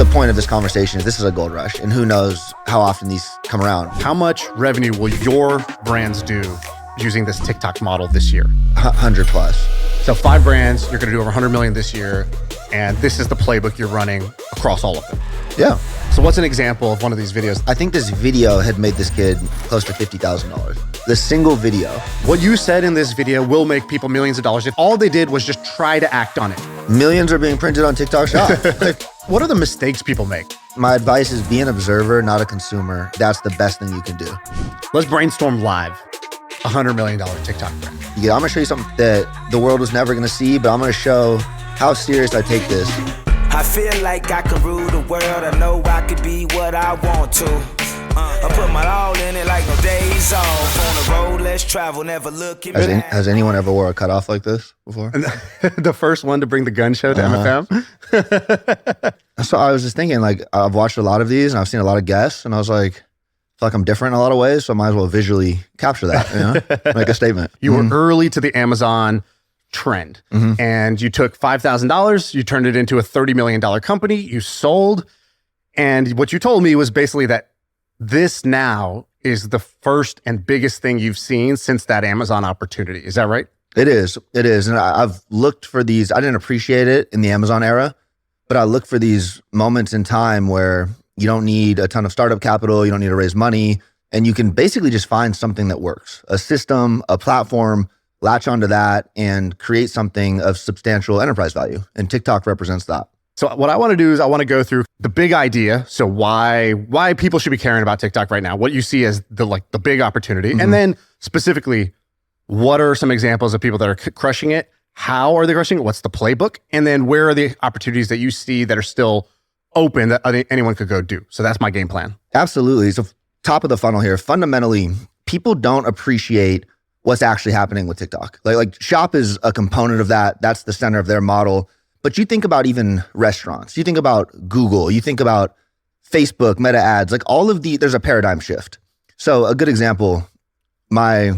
point of this conversation is this is a gold rush, and who knows how often these come around. How much revenue will your brands do using this TikTok model this year? 100 plus. So 5 brands, you're going to do over 100 million this year. And this is the playbook you're running across all of them. Yeah. So what's an example of one of these videos? I think this video had made this kid close to $50,000. The single video. What you said in this video will make people millions of dollars if all they did was just try to act on it. Millions are being printed on TikTok Shop. What are the mistakes people make? My advice is be an observer, not a consumer. That's the best thing you can do. Let's brainstorm live. $100 million TikTok brand. Yeah, I'm gonna show you something that the world was never gonna see, but I'm gonna show how serious I take this. I feel like I can rule the world. I know I could be what I want to. I put my all in it like no days off. On the road, let's travel, never looking back. Has anyone ever wore a cutoff like this before? The first one to bring the gun show to MFM. So I was just thinking, like, I've watched a lot of these and I've seen a lot of guests, and I was like, I feel like I'm different in a lot of ways, so I might as well visually capture that, you know? Make a statement. You were early to the Amazon trend, and you took $5,000, you turned it into a $30 million company, you sold, and what you told me was basically that this now is the first and biggest thing you've seen since that Amazon opportunity. Is that right? It is. And I've looked for these. I didn't appreciate it in the Amazon era, but I look for these moments in time where you don't need a ton of startup capital, you don't need to raise money, and you can basically just find something that works. A system, a platform, latch onto that and create something of substantial enterprise value. And TikTok represents that. So what I want to do is I want to go through the big idea. So why people should be caring about TikTok right now, what you see as the big opportunity. And then specifically, what are some examples of people that are crushing it? How are they crushing it? What's the playbook? And then where are the opportunities that you see that are still open that anyone could go do? So that's my game plan. Absolutely. So top of the funnel here, fundamentally, people don't appreciate what's actually happening with TikTok. Like Shop is a component of that. That's the center of their model. But you think about even restaurants, you think about Google, you think about Facebook, Meta ads, like all of there's a paradigm shift. So a good example, my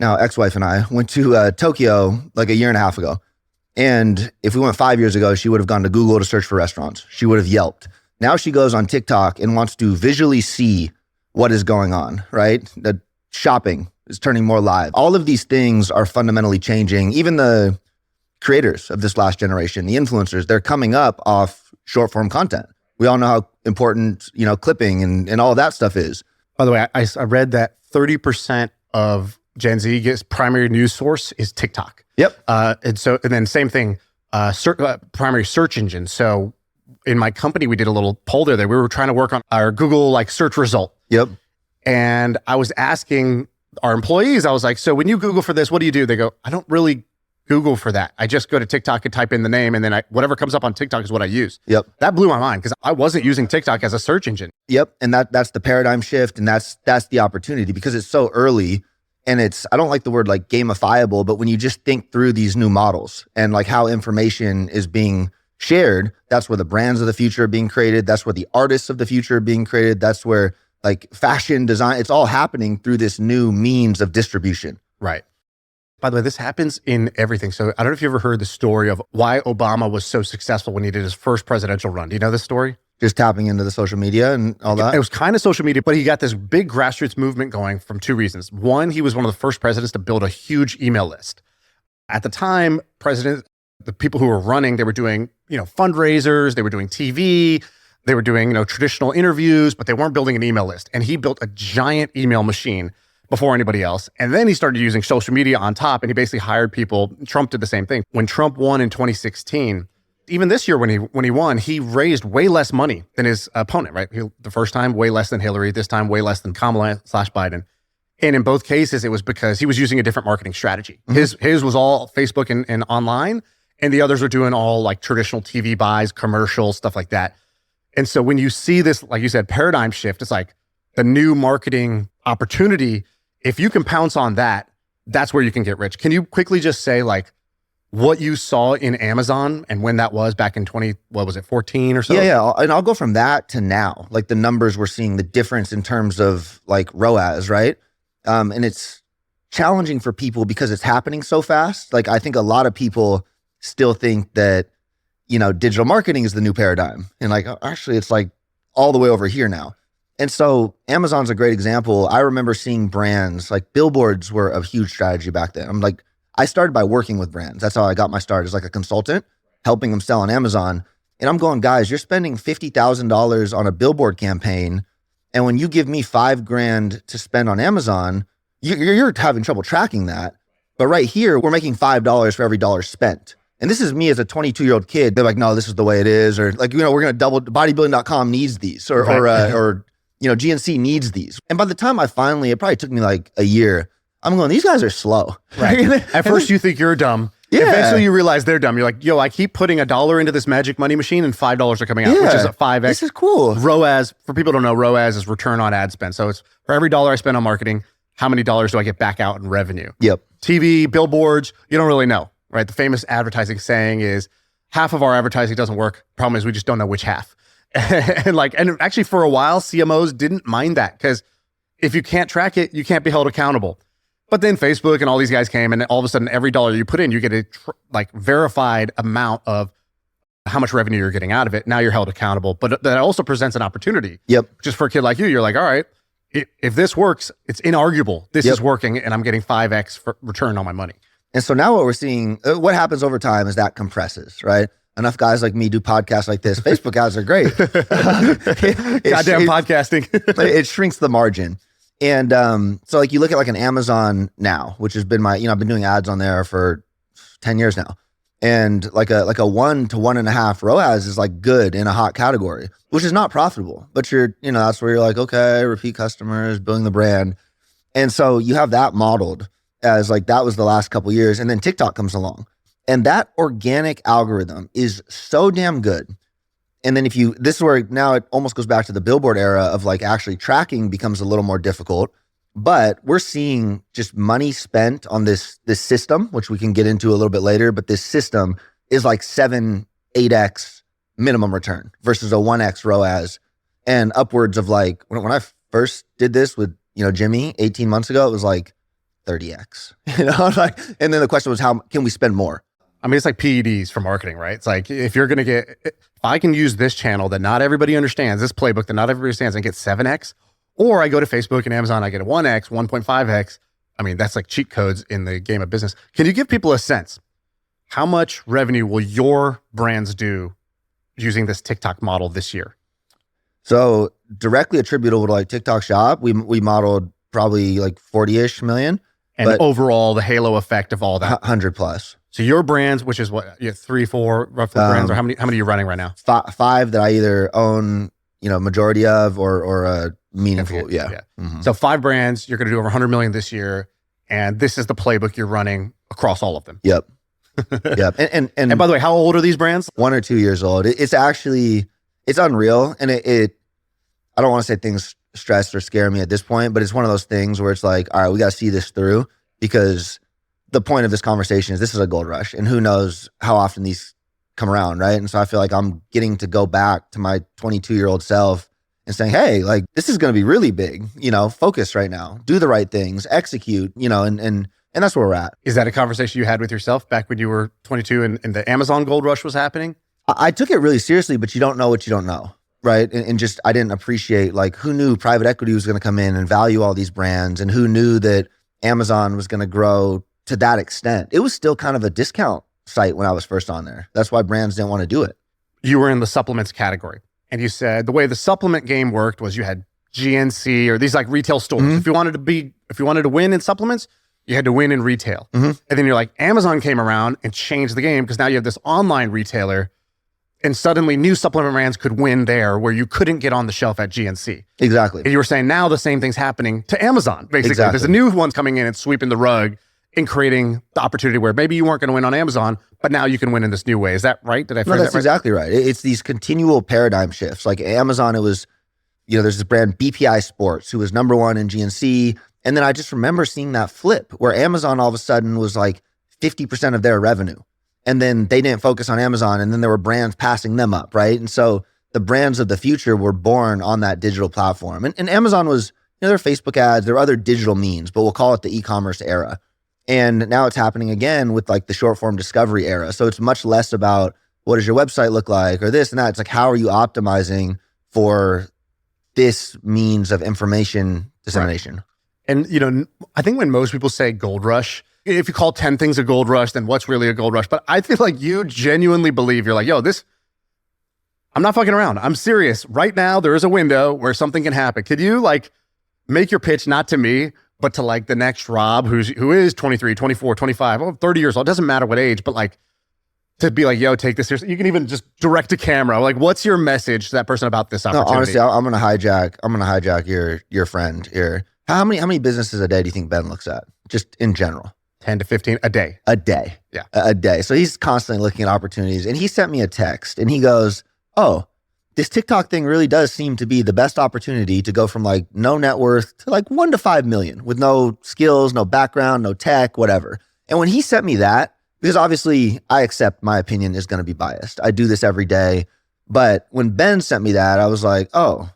now ex-wife and I went to Tokyo like a year and a half ago. And if we went 5 years ago, she would have gone to Google to search for restaurants. She would have Yelped. Now she goes on TikTok and wants to visually see what is going on, right? The shopping is turning more live. All of these things are fundamentally changing. Even the creators of this last generation, the influencers, they're coming up off short form content. We all know how important, clipping and all of that stuff is. By the way, I read that 30% of Gen Z gets primary news source is TikTok. Yep. And then same thing, primary search engine. So in my company, we did a little poll there that we were trying to work on our Google search result. Yep. And I was asking our employees, I was like, so when you Google for this, what do? They go, I don't really Google for that. I just go to TikTok and type in the name, and then whatever comes up on TikTok is what I use. Yep. That blew my mind because I wasn't using TikTok as a search engine. Yep. And that's the paradigm shift, and that's the opportunity because it's so early, and I don't like the word gamifiable, but when you just think through these new models and how information is being shared, that's where the brands of the future are being created. That's where the artists of the future are being created. That's where fashion design, it's all happening through this new means of distribution. Right. By the way, this happens in everything. So I don't know if you ever heard the story of why Obama was so successful when he did his first presidential run. Do you know this story? Just tapping into the social media and all that? It was kind of social media, but he got this big grassroots movement going from 2 reasons. One, he was one of the first presidents to build a huge email list. At the time, the people who were running, they were doing, fundraisers, they were doing TV, they were doing, traditional interviews, but they weren't building an email list. And he built a giant email machine before anybody else. And then he started using social media on top, and he basically hired people. Trump did the same thing. When Trump won in 2016, even this year when he won, he raised way less money than his opponent, right? The first time, way less than Hillary. This time, way less than Kamala/Biden. And in both cases, it was because he was using a different marketing strategy. Mm-hmm. His was all Facebook and online, and the others are doing all traditional TV buys, commercials, stuff like that. And so when you see this, like you said, paradigm shift, it's like the new marketing opportunity. If you can pounce on that, that's where you can get rich. Can you quickly just say what you saw in Amazon and when that was back in 14 or so? Yeah. And I'll go from that to now, the numbers we're seeing, the difference in terms of ROAS, right? And it's challenging for people because it's happening so fast. I think a lot of people still think that, digital marketing is the new paradigm. And like, actually it's like all the way over here now. And so Amazon's a great example. I remember seeing brands, like billboards were a huge strategy back then. I'm like, I started by working with brands. That's how I got my start, as like a consultant, helping them sell on Amazon. And I'm going, guys, you're spending $50,000 on a billboard campaign. And when you give me $5,000 to spend on Amazon, you're having trouble tracking that. But right here, we're making $5 for every dollar spent. And this is me as a 22-year-old kid. They're like, no, this is the way it is. Or like, we're going to double, bodybuilding.com needs these, or GNC needs these. And by the time it probably took me like a year, I'm going, these guys are slow. Right. At first you think you're dumb. Yeah. Eventually you realize they're dumb. You're like, yo, I keep putting $1 into this magic money machine and $5 are coming out, which is a 5x. This is cool. ROAS, for people who don't know, ROAS is return on ad spend. So it's for every dollar I spend on marketing, how many dollars do I get back out in revenue? Yep. TV, billboards, you don't really know, right? The famous advertising saying is half of our advertising doesn't work. Problem is we just don't know which half. and actually for a while, CMOs didn't mind that because if you can't track it, you can't be held accountable. But then Facebook and all these guys came and all of a sudden every dollar you put in, you get a verified amount of how much revenue you're getting out of it. Now you're held accountable, but that also presents an opportunity. Yep. Just for a kid like you, you're like, all right, if this works, it's inarguable. This is working and I'm getting 5x for return on my money. And so now what we're seeing, what happens over time is that compresses, right? Enough guys like me do podcasts like this. Facebook ads are great. Goddamn podcasting. It shrinks the margin. And so like you look at like an Amazon now, which has been I've been doing ads on there for 10 years now. And like a 1 to 1.5 ROAS is like good in a hot category, which is not profitable, but that's where you're like, okay, repeat customers, building the brand. And so you have that modeled as like, that was the last couple of years. And then TikTok comes along and that organic algorithm is so damn good. And then this is where now it almost goes back to the billboard era of like actually tracking becomes a little more difficult, but we're seeing just money spent on this system, which we can get into a little bit later, but this system is like 7-8x minimum return versus a 1x ROAS and upwards of like, when I first did this with, Jimmy 18 months ago, it was like 30x, and then the question was, how can we spend more? I mean, it's like PEDs for marketing, right? It's like, if I can use this channel that not everybody understands, this playbook that not everybody understands and get 7x, or I go to Facebook and Amazon, I get a 1x, 1.5x. I mean, that's like cheat codes in the game of business. Can you give people a sense? How much revenue will your brands do using this TikTok model this year? So directly attributable to like TikTok Shop, we modeled probably like 40-ish million. And overall, the halo effect of all that. 100 plus. So your brands, which is what, 3, 4 roughly brands, or how many are you running right now? 5 that I either own, majority of or meaningful. Yeah. Mm-hmm. So 5 brands, you're going to do over 100 million this year. And this is the playbook you're running across all of them. Yep. Yep. And by the way, how old are these brands? 1 or 2 years old. It's unreal. And I don't want to say things stress or scare me at this point, but it's one of those things where it's like, all right, we got to see this through, because the point of this conversation is this is a gold rush and who knows how often these come around, right? And so I feel like I'm getting to go back to my 22-year-old self and saying, hey, like this is going to be really big, focus right now, do the right things, execute, and that's where we're at. Is that a conversation you had with yourself back when you were 22 and the Amazon gold rush was happening? I took it really seriously, but you don't know what you don't know. Right. And just, I didn't appreciate, like, who knew private equity was going to come in and value all these brands, and who knew that Amazon was going to grow to that extent. It was still kind of a discount site when I was first on there. That's why brands didn't want to do it. You were in the supplements category, and you said the way the supplement game worked was you had GNC or these like retail stores. Mm-hmm. If you wanted to win in supplements, you had to win in retail. Mm-hmm. And then you're like, Amazon came around and changed the game, because now you have this online retailer. And suddenly new supplement brands could win there where you couldn't get on the shelf at GNC. Exactly. And you were saying now the same thing's happening to Amazon, basically. Exactly. There's a new one coming in and sweeping the rug and creating the opportunity where maybe you weren't going to win on Amazon, but now you can win in this new way. Is that right? Did I phrase that right? No, that's exactly right. It's these continual paradigm shifts. Like Amazon, it was, there's this brand BPI Sports who was number 1 in GNC. And then I just remember seeing that flip where Amazon all of a sudden was like 50% of their revenue. And then they didn't focus on Amazon, and then there were brands passing them up, right? And so the brands of the future were born on that digital platform. And Amazon was, there are Facebook ads, there are other digital means, but we'll call it the e-commerce era. And now it's happening again with like the short form discovery era. So it's much less about what does your website look like, or this and that. It's like, how are you optimizing for this means of information dissemination? Right. And, I think when most people say gold rush, if you call 10 things a gold rush, then what's really a gold rush? But I feel like you genuinely believe, you're like, yo, I'm not fucking around. I'm serious. Right now, there is a window where something can happen. Could you make your pitch not to me, but to the next Rob who is 23, 24, 25, 30 years old, doesn't matter what age, but to be like, yo, take this seriously. You can even just direct a camera. What's your message to that person about this opportunity? No, honestly, I'm gonna hijack your friend here. How many businesses a day do you think Ben looks at? Just in general. 10 to 15 a day. A day. Yeah. A day. So he's constantly looking at opportunities, and he sent me a text and he goes, oh, this TikTok thing really does seem to be the best opportunity to go from no net worth to 1 to 5 million with no skills, no background, no tech, whatever. And when he sent me that, because obviously I accept my opinion is going to be biased. I do this every day. But when Ben sent me that, I was like, oh,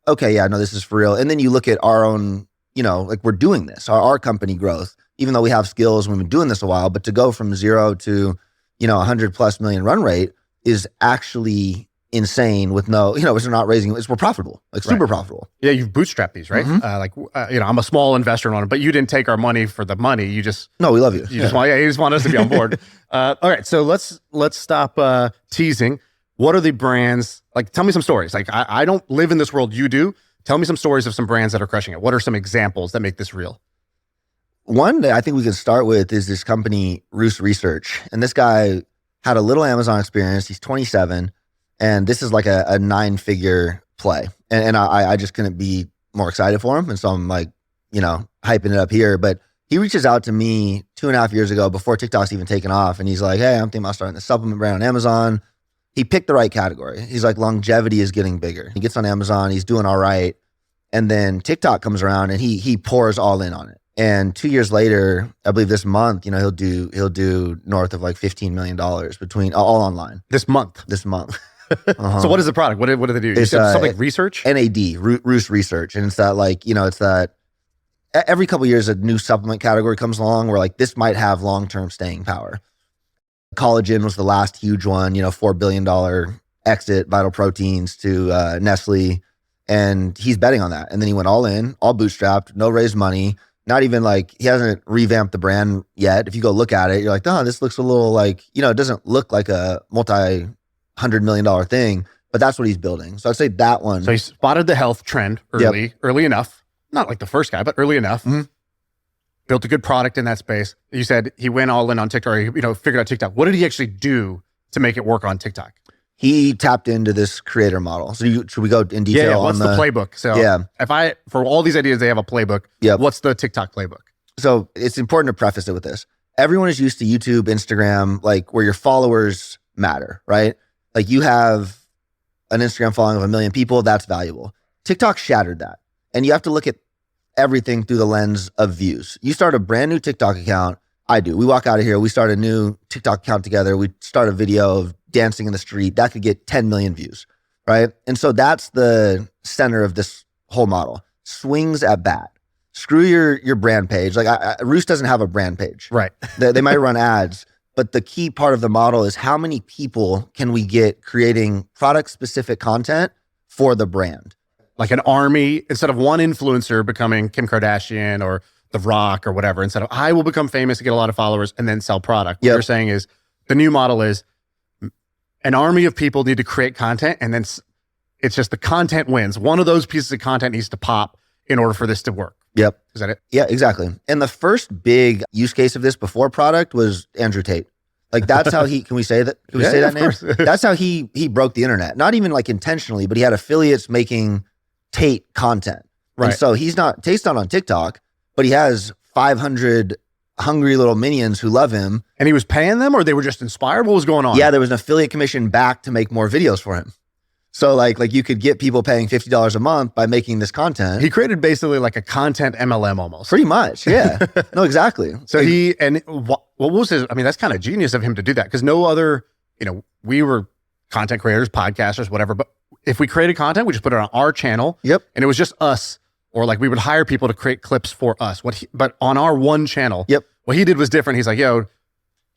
okay, yeah, no, this is for real. And then you look at our own, we're doing this, our company growth, even though we have skills, we've been doing this a while, but to go from 0 to, 100+ million run rate is actually insane with no, we're not raising, we're profitable, super profitable. Yeah, you've bootstrapped these, right? Mm-hmm. I'm a small investor on it, but you didn't take our money for the money. You just no, we love you. You just want us to be on board. All right, so let's stop teasing. What are the brands? Tell me some stories. I don't live in this world. You do. Tell me some stories of some brands that are crushing it. What are some examples that make this real? One that I think we can start with is this company, Roost Research, and this guy had a little Amazon experience. He's 27. And this is a 9-figure play. And I just couldn't be more excited for him. And so I'm hyping it up here. But he reaches out to me 2.5 years ago before TikTok's even taken off. And he's like, hey, I'm thinking about starting a supplement brand on Amazon. He picked the right category. He's like, longevity is getting bigger. He gets on Amazon. He's doing all right. And then TikTok comes around and he pours all in on it. And 2 years later, I believe this month, he'll do north of $15 million between all online. This month. Uh-huh. So what is the product? What do they do? It's something like research? NAD, Roost Research. And it's that it's that every couple of years a new supplement category comes along where this might have long-term staying power. Collagen was the last huge one, $4 billion exit, Vital Proteins to Nestle. And he's betting on that. And then he went all in, all bootstrapped, no raised money. Not even he hasn't revamped the brand yet. If you go look at it, you're like, oh, this looks a little it doesn't look like a $100 million thing, but that's what he's building. So I'd say that one. So he spotted the health trend early enough. Not like the first guy, but early enough. Mm-hmm. Built a good product in that space. You said he went all in on TikTok, or figured out TikTok. What did he actually do to make it work on TikTok? He tapped into this creator model. So should we go in detail? Yeah, what's the playbook? So for all these ideas, they have a playbook. Yep. What's the TikTok playbook? So it's important to preface it with this. Everyone is used to YouTube, Instagram, where your followers matter, right? You have an Instagram following of 1 million people, that's valuable. TikTok shattered that. And you have to look at everything through the lens of views. You start a brand new TikTok account. I do. We walk out of here, we start a new TikTok account together. We start a video of dancing in the street. That could get 10 million views, right? And so that's the center of this whole model. Swings at bat. Screw your brand page. Roost doesn't have a brand page. Right. They might run ads. But the key part of the model is how many people can we get creating product-specific content for the brand? Like an army, instead of one influencer becoming Kim Kardashian or The Rock or whatever, instead of I will become famous and get a lot of followers and then sell product. What you're saying is the new model is an army of people need to create content, and then it's just the content wins. One of those pieces of content needs to pop in order for this to work. Yep. Is that it? Yeah, exactly. And the first big use case of this before product was Andrew Tate. That's how can we say that? Can we say that name? That's how he broke the internet. Not even intentionally, but he had affiliates making Tate content. Right. And so Tate's not on TikTok, but he has 500 hungry little minions who love him. And he was paying them, or they were just inspired? What was going on? Yeah, there was an affiliate commission back to make more videos for him. So like you could get people paying $50 a month by making this content. He created basically like a content MLM almost. Pretty much, yeah. No, exactly. So what was his, that's kind of genius of him to do that, because no other, we were content creators, podcasters, whatever, but if we created content, we just put it on our channel. Yep. And it was just us, or we would hire people to create clips for us. But on our one channel, yep. What he did was different. He's like, yo,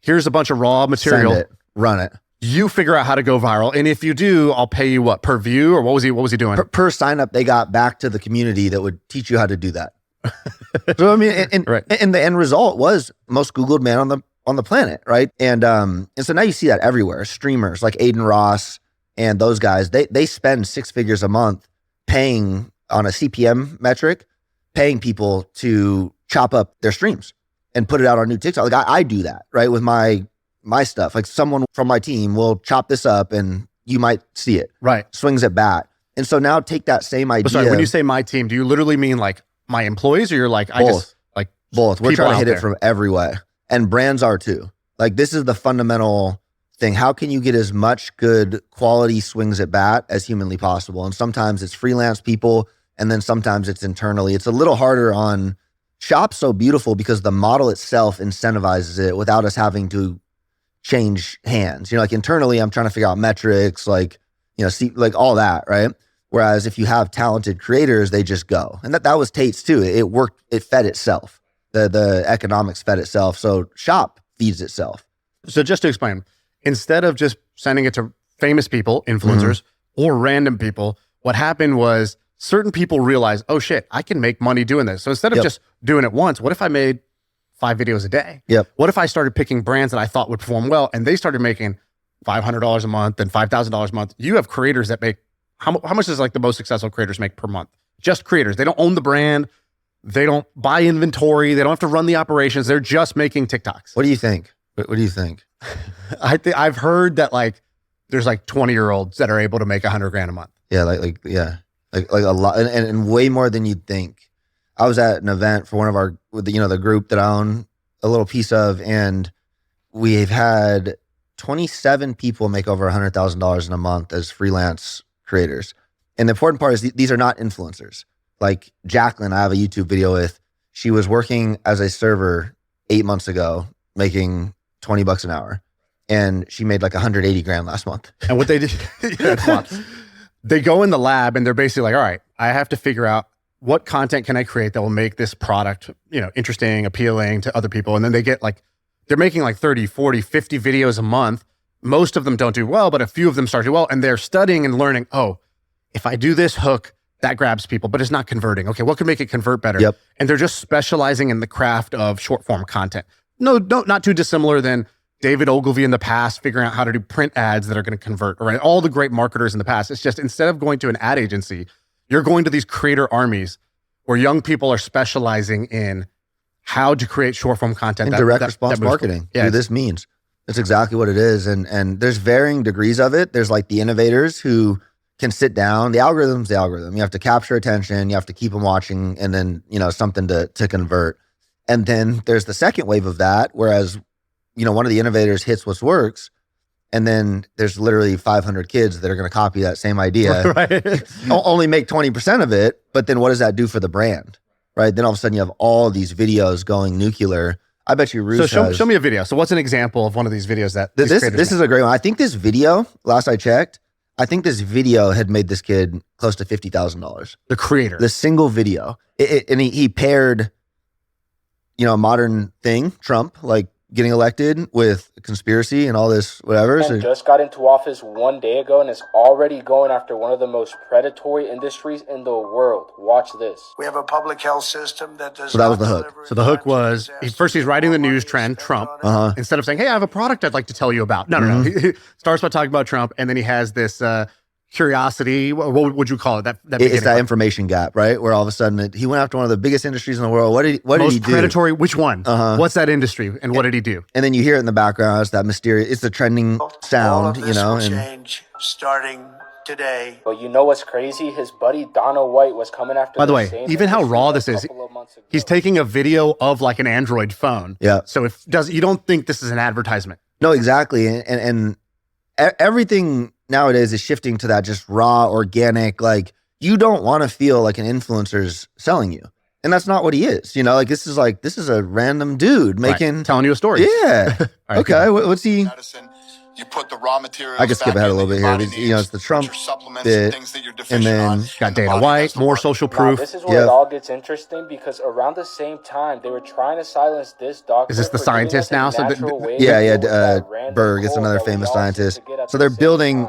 here's a bunch of raw material. Send it, run it. You figure out how to go viral. And if you do, I'll pay you what, per view, or what was he doing? Per sign up, they got back to the community that would teach you how to do that. So I mean, and the end result was most Googled man on the planet, right? And so now you see that everywhere. Streamers like Aiden Ross and those guys, they spend 6 figures a month paying on a CPM metric, paying people to chop up their streams and put it out on new TikTok. Like I do that, right? With my stuff. Like someone from my team will chop this up and you might see it. Right. Swings at bat. And so now take that same idea. But sorry, when you say my team, do you literally mean like my employees, or you're like, both. We're trying to hit it from every way. And brands are too. Like this is the fundamental thing. How can you get as much good quality swings at bat as humanly possible? And sometimes it's freelance people, and then sometimes it's internally. It's a little harder on Shop's so beautiful because the model itself incentivizes it without us having to change hands. Like internally, I'm trying to figure out metrics, like, see, like all that, right? Whereas if you have talented creators, they just go. And that was Tate's too. It worked, it fed itself. The economics fed itself. So Shop feeds itself. So just to explain, instead of just sending it to famous people, influencers, or random people, what happened was certain people realized, oh shit, I can make money doing this. So instead of just doing it once, what if I made 5 videos a day? What if I started picking brands that I thought would perform well, and they started making $500 a month and $5,000 a month? You have creators that make, how much does like the most successful creators make per month? Just creators. They don't own the brand. They don't buy inventory. They don't have to run the operations. They're just making TikToks. What do you think? What do you think? I've heard that like there's like 20-year-olds that are able to make $100,000 a month. Yeah, like a lot, and way more than you'd think. I was at an event for one of our, the group that I own a little piece of, and we've had 27 people make over $100,000 in a month as freelance creators. And the important part is these are not influencers. Like Jacqueline, I have a YouTube video with, she was working as a server 8 months ago, making $20 an hour. And she made like 180 grand last month. And what they did, they go in the lab and they're basically like, all right, I have to figure out what content can I create that will make this product, interesting, appealing to other people. And then they get like, they're making like 30, 40, 50 videos a month. Most of them don't do well, but a few of them start to do well. And they're studying and learning, oh, if I do this hook, that grabs people, but it's not converting. Okay, what can make it convert better? Yep. And they're just specializing in the craft of short form content. No, not too dissimilar than David Ogilvy in the past, figuring out how to do print ads that are going to convert, right? All the great marketers in the past. It's just, instead of going to an ad agency, you're going to these creator armies where young people are specializing in how to create short form content. And direct response marketing. Yeah, this means. That's exactly what it is. And there's varying degrees of it. There's like the innovators who can sit down. The algorithm's the algorithm. You have to capture attention. You have to keep them watching, and then, something to convert. And then there's the second wave of that, whereas, one of the innovators hits what works, and then there's literally 500 kids that are going to copy that same idea, right? Only make 20% of it. But then what does that do for the brand, right? Then all of a sudden you have all these videos going nuclear. I bet you Roos show me a video. So what's an example of one of these videos that this is a great one. I think this video, last I checked, this video had made this kid close to $50,000. The creator. The single video. And he paired, a modern thing, Trump, like getting elected, with conspiracy and all this whatever. So just got into office 1 day ago and is already going after one of the most predatory industries in the world. Watch this. We have a public health system that does. So that was the hook. So the hook was, he's writing the news trend, Trump. Instead of saying, hey, I have a product I'd like to tell you about. No. He starts by talking about Trump, and then he has this curiosity. What would you call it? It's that information gap, right? Where all of a sudden he went after one of the biggest industries in the world. What did he do? Most predatory, which one? What's that industry, and what did he do? And then you hear it in the background. It's that mysterious, it's the trending sound, All of this will change starting today. But you know what's crazy? His buddy Donna White was coming after. By the way, even how raw this is, he's taking a video of like an Android phone. Yeah. So you don't think this is an advertisement? No, exactly. And everything nowadays is shifting to that just raw, organic, like you don't want to feel like an influencer's selling you. And that's not what he is. This is a random dude making, telling you a story. Yeah. Right, okay. What's he? You put the raw materials. I could skip ahead a little bit here. It's the Trump bit, and then got Dana White, more social proof. This is where it all gets interesting because around the same time they were trying to silence this doctor. Is this the scientist now? So Berg is another famous scientist. So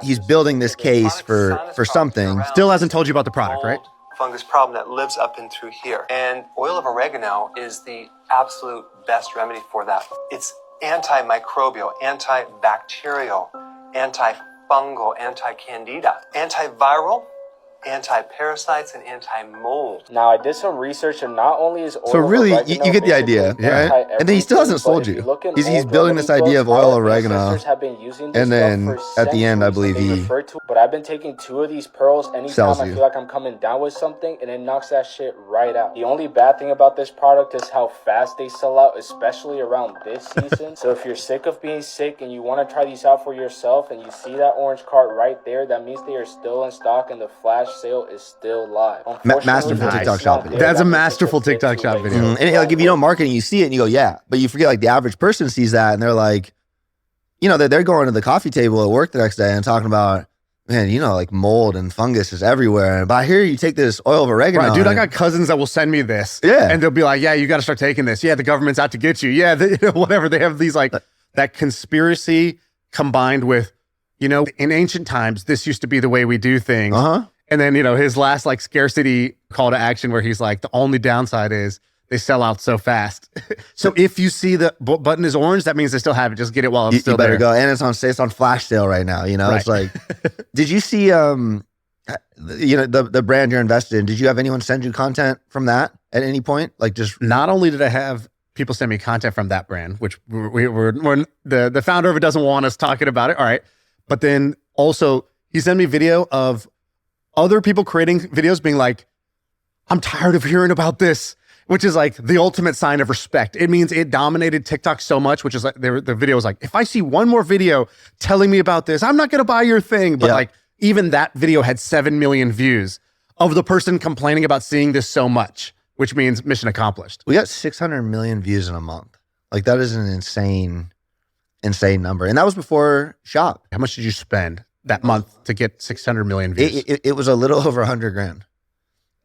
he's building this case for something. Still hasn't told you about the product, right? Fungus problem that lives up and through here. And oil of oregano is the absolute best remedy for that. It's antimicrobial, antibacterial, antifungal, anti-candida, antiviral, anti-parasites, and anti-mold. Now, I did some research, and not only is oil so really, of oregano you get the idea, right? And then he still hasn't sold you. He's building this idea of oil oregano, and then at the end, I believe he but I've been taking 2 of these pearls anytime I feel like I'm coming down with something, and it knocks that shit right out. The only bad thing about this product is how fast they sell out, especially around this season. So if you're sick of being sick and you want to try these out for yourself, and you see that orange cart right there, that means they are still in stock and the flash sale is still live. Masterful TikTok shop video. That's a masterful TikTok shop video. And like if you know marketing, you see it and you go, yeah. But you forget like the average person sees that and they're like, they're going to the coffee table at work the next day and talking about, man, like mold and fungus is everywhere. But I hear you take this oil of oregano. Right, dude, I got cousins that will send me this. Yeah. And they'll be like, yeah, you got to start taking this. Yeah, the government's out to get you. Yeah, whatever. They have these like that conspiracy combined with, in ancient times, this used to be the way we do things. Uh-huh. And then, his last like scarcity call to action where he's like, the only downside is they sell out so fast. So if you see the button is orange, that means they still have it. Just get it while it's still you better there. Go. And it's on flash sale right now. Right. It's like, did you see, the brand you're invested in, did you have anyone send you content from that at any point? Like just. Not only did I have people send me content from that brand, which we're the founder of it doesn't want us talking about it. All right. But then also he sent me video of other people creating videos being like, I'm tired of hearing about this, which is like the ultimate sign of respect. It means it dominated TikTok so much, which is like the video was like, if I see one more video telling me about this, I'm not going to buy your thing. But like even that video had 7 million views of the person complaining about seeing this so much, which means mission accomplished. We got 600 million views in a month. Like that is an insane number. And that was before Shop. How much did you spend that month to get 600 million views? It was a little over $100,000.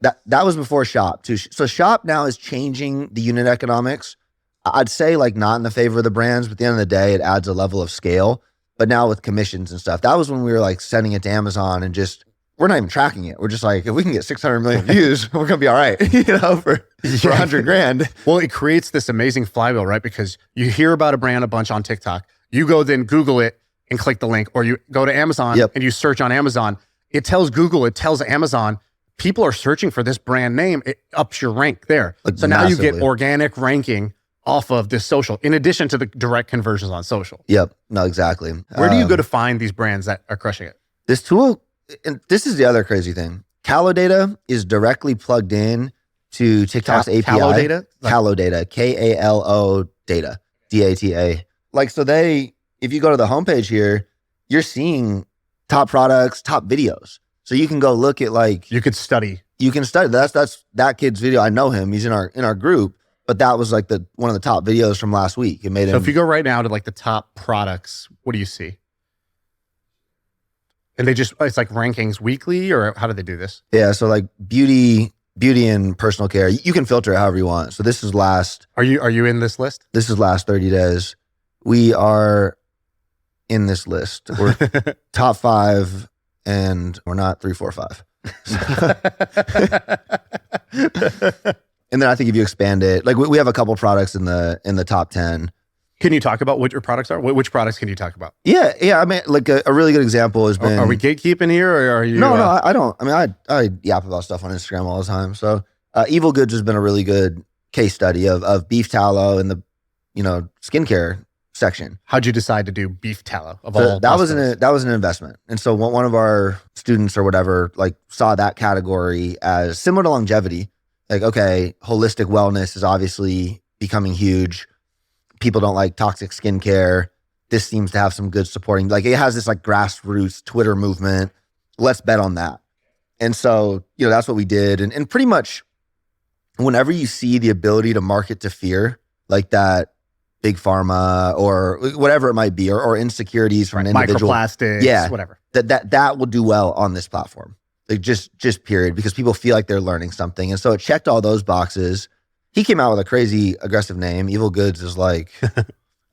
That was before Shop too. So Shop now is changing the unit economics. I'd say like not in the favor of the brands, but at the end of the day, it adds a level of scale. But now with commissions and stuff, that was when we were like sending it to Amazon and just, we're not even tracking it. We're just like, if we can get 600 million views, we're going to be all right, for $100,000. Well, it creates this amazing flywheel, right? Because you hear about a brand a bunch on TikTok. You go then Google it and click the link, or you go to Amazon and you search on Amazon. It tells Google, it tells Amazon, people are searching for this brand name. It ups your rank there. Like so now you get organic ranking off of this social, in addition to the direct conversions on social. Yep. No, exactly. Where do you go to find these brands that are crushing it? This tool, and this is the other crazy thing. Callo data is directly plugged in to TikTok's API. Callo data? Callo data, K-A-L-O data, D-A-T-A. Like, so if you go to the homepage here, you're seeing top products, top videos. So you can go look at like. You can study. That's that kid's video. I know him. He's in our group. But that was like one of the top videos from last week. It made him. So if you go right now to like the top products, what do you see? And it's like rankings weekly, or how do they do this? Yeah. So like beauty and personal care, you can filter it however you want. So this is last. Are you in this list? This is last 30 days. We are in this list. We're top 5 and we're not 3, 4, 5. And then I think if you expand it, like we have a couple products in the top 10. Can you talk about what your products are? Which products can you talk about? Yeah. I mean, like a really good example has been. Are we gatekeeping here, or are you? No, I don't. I mean, I yap about stuff on Instagram all the time. So, Evil Goods has been a really good case study of beef tallow in the, skincare section. How'd you decide to do beef tallow of So all? that was an investment, and so one of our students or whatever like saw that category as similar to longevity. Like, okay, holistic wellness is obviously becoming huge. People don't like toxic skincare. This seems to have some good supporting. Like, it has this like grassroots Twitter movement. Let's bet on that. And so, that's what we did. And pretty much whenever you see the ability to market to fear, like that big pharma or whatever it might be, or insecurities from an individual. Microplastics, whatever. That will do well on this platform. Like just period, because people feel like they're learning something. And so it checked all those boxes. He came out with a crazy aggressive name. Evil Goods is like,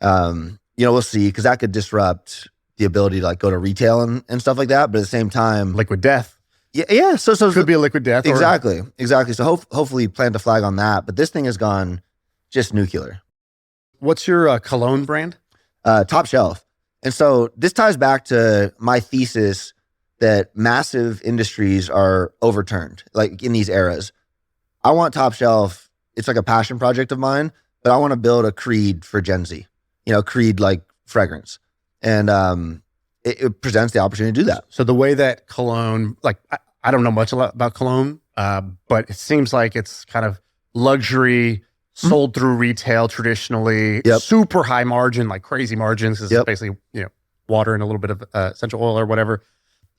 we'll see, because that could disrupt the ability to like go to retail and stuff like that. But at the same time, liquid death. Yeah. So could be a liquid death. Exactly. So hopefully plant a flag on that. But this thing has gone just nuclear. What's your cologne brand? Top Shelf. And so this ties back to my thesis that massive industries are overturned, like in these eras. I want Top Shelf. It's like a passion project of mine, but I want to build a Creed for Gen Z, Creed like fragrance. And it presents the opportunity to do that. So the way that cologne, like I don't know much about cologne, but it seems like it's kind of luxury, sold through retail traditionally, super high margin, like crazy margins. This is basically, water and a little bit of essential oil or whatever.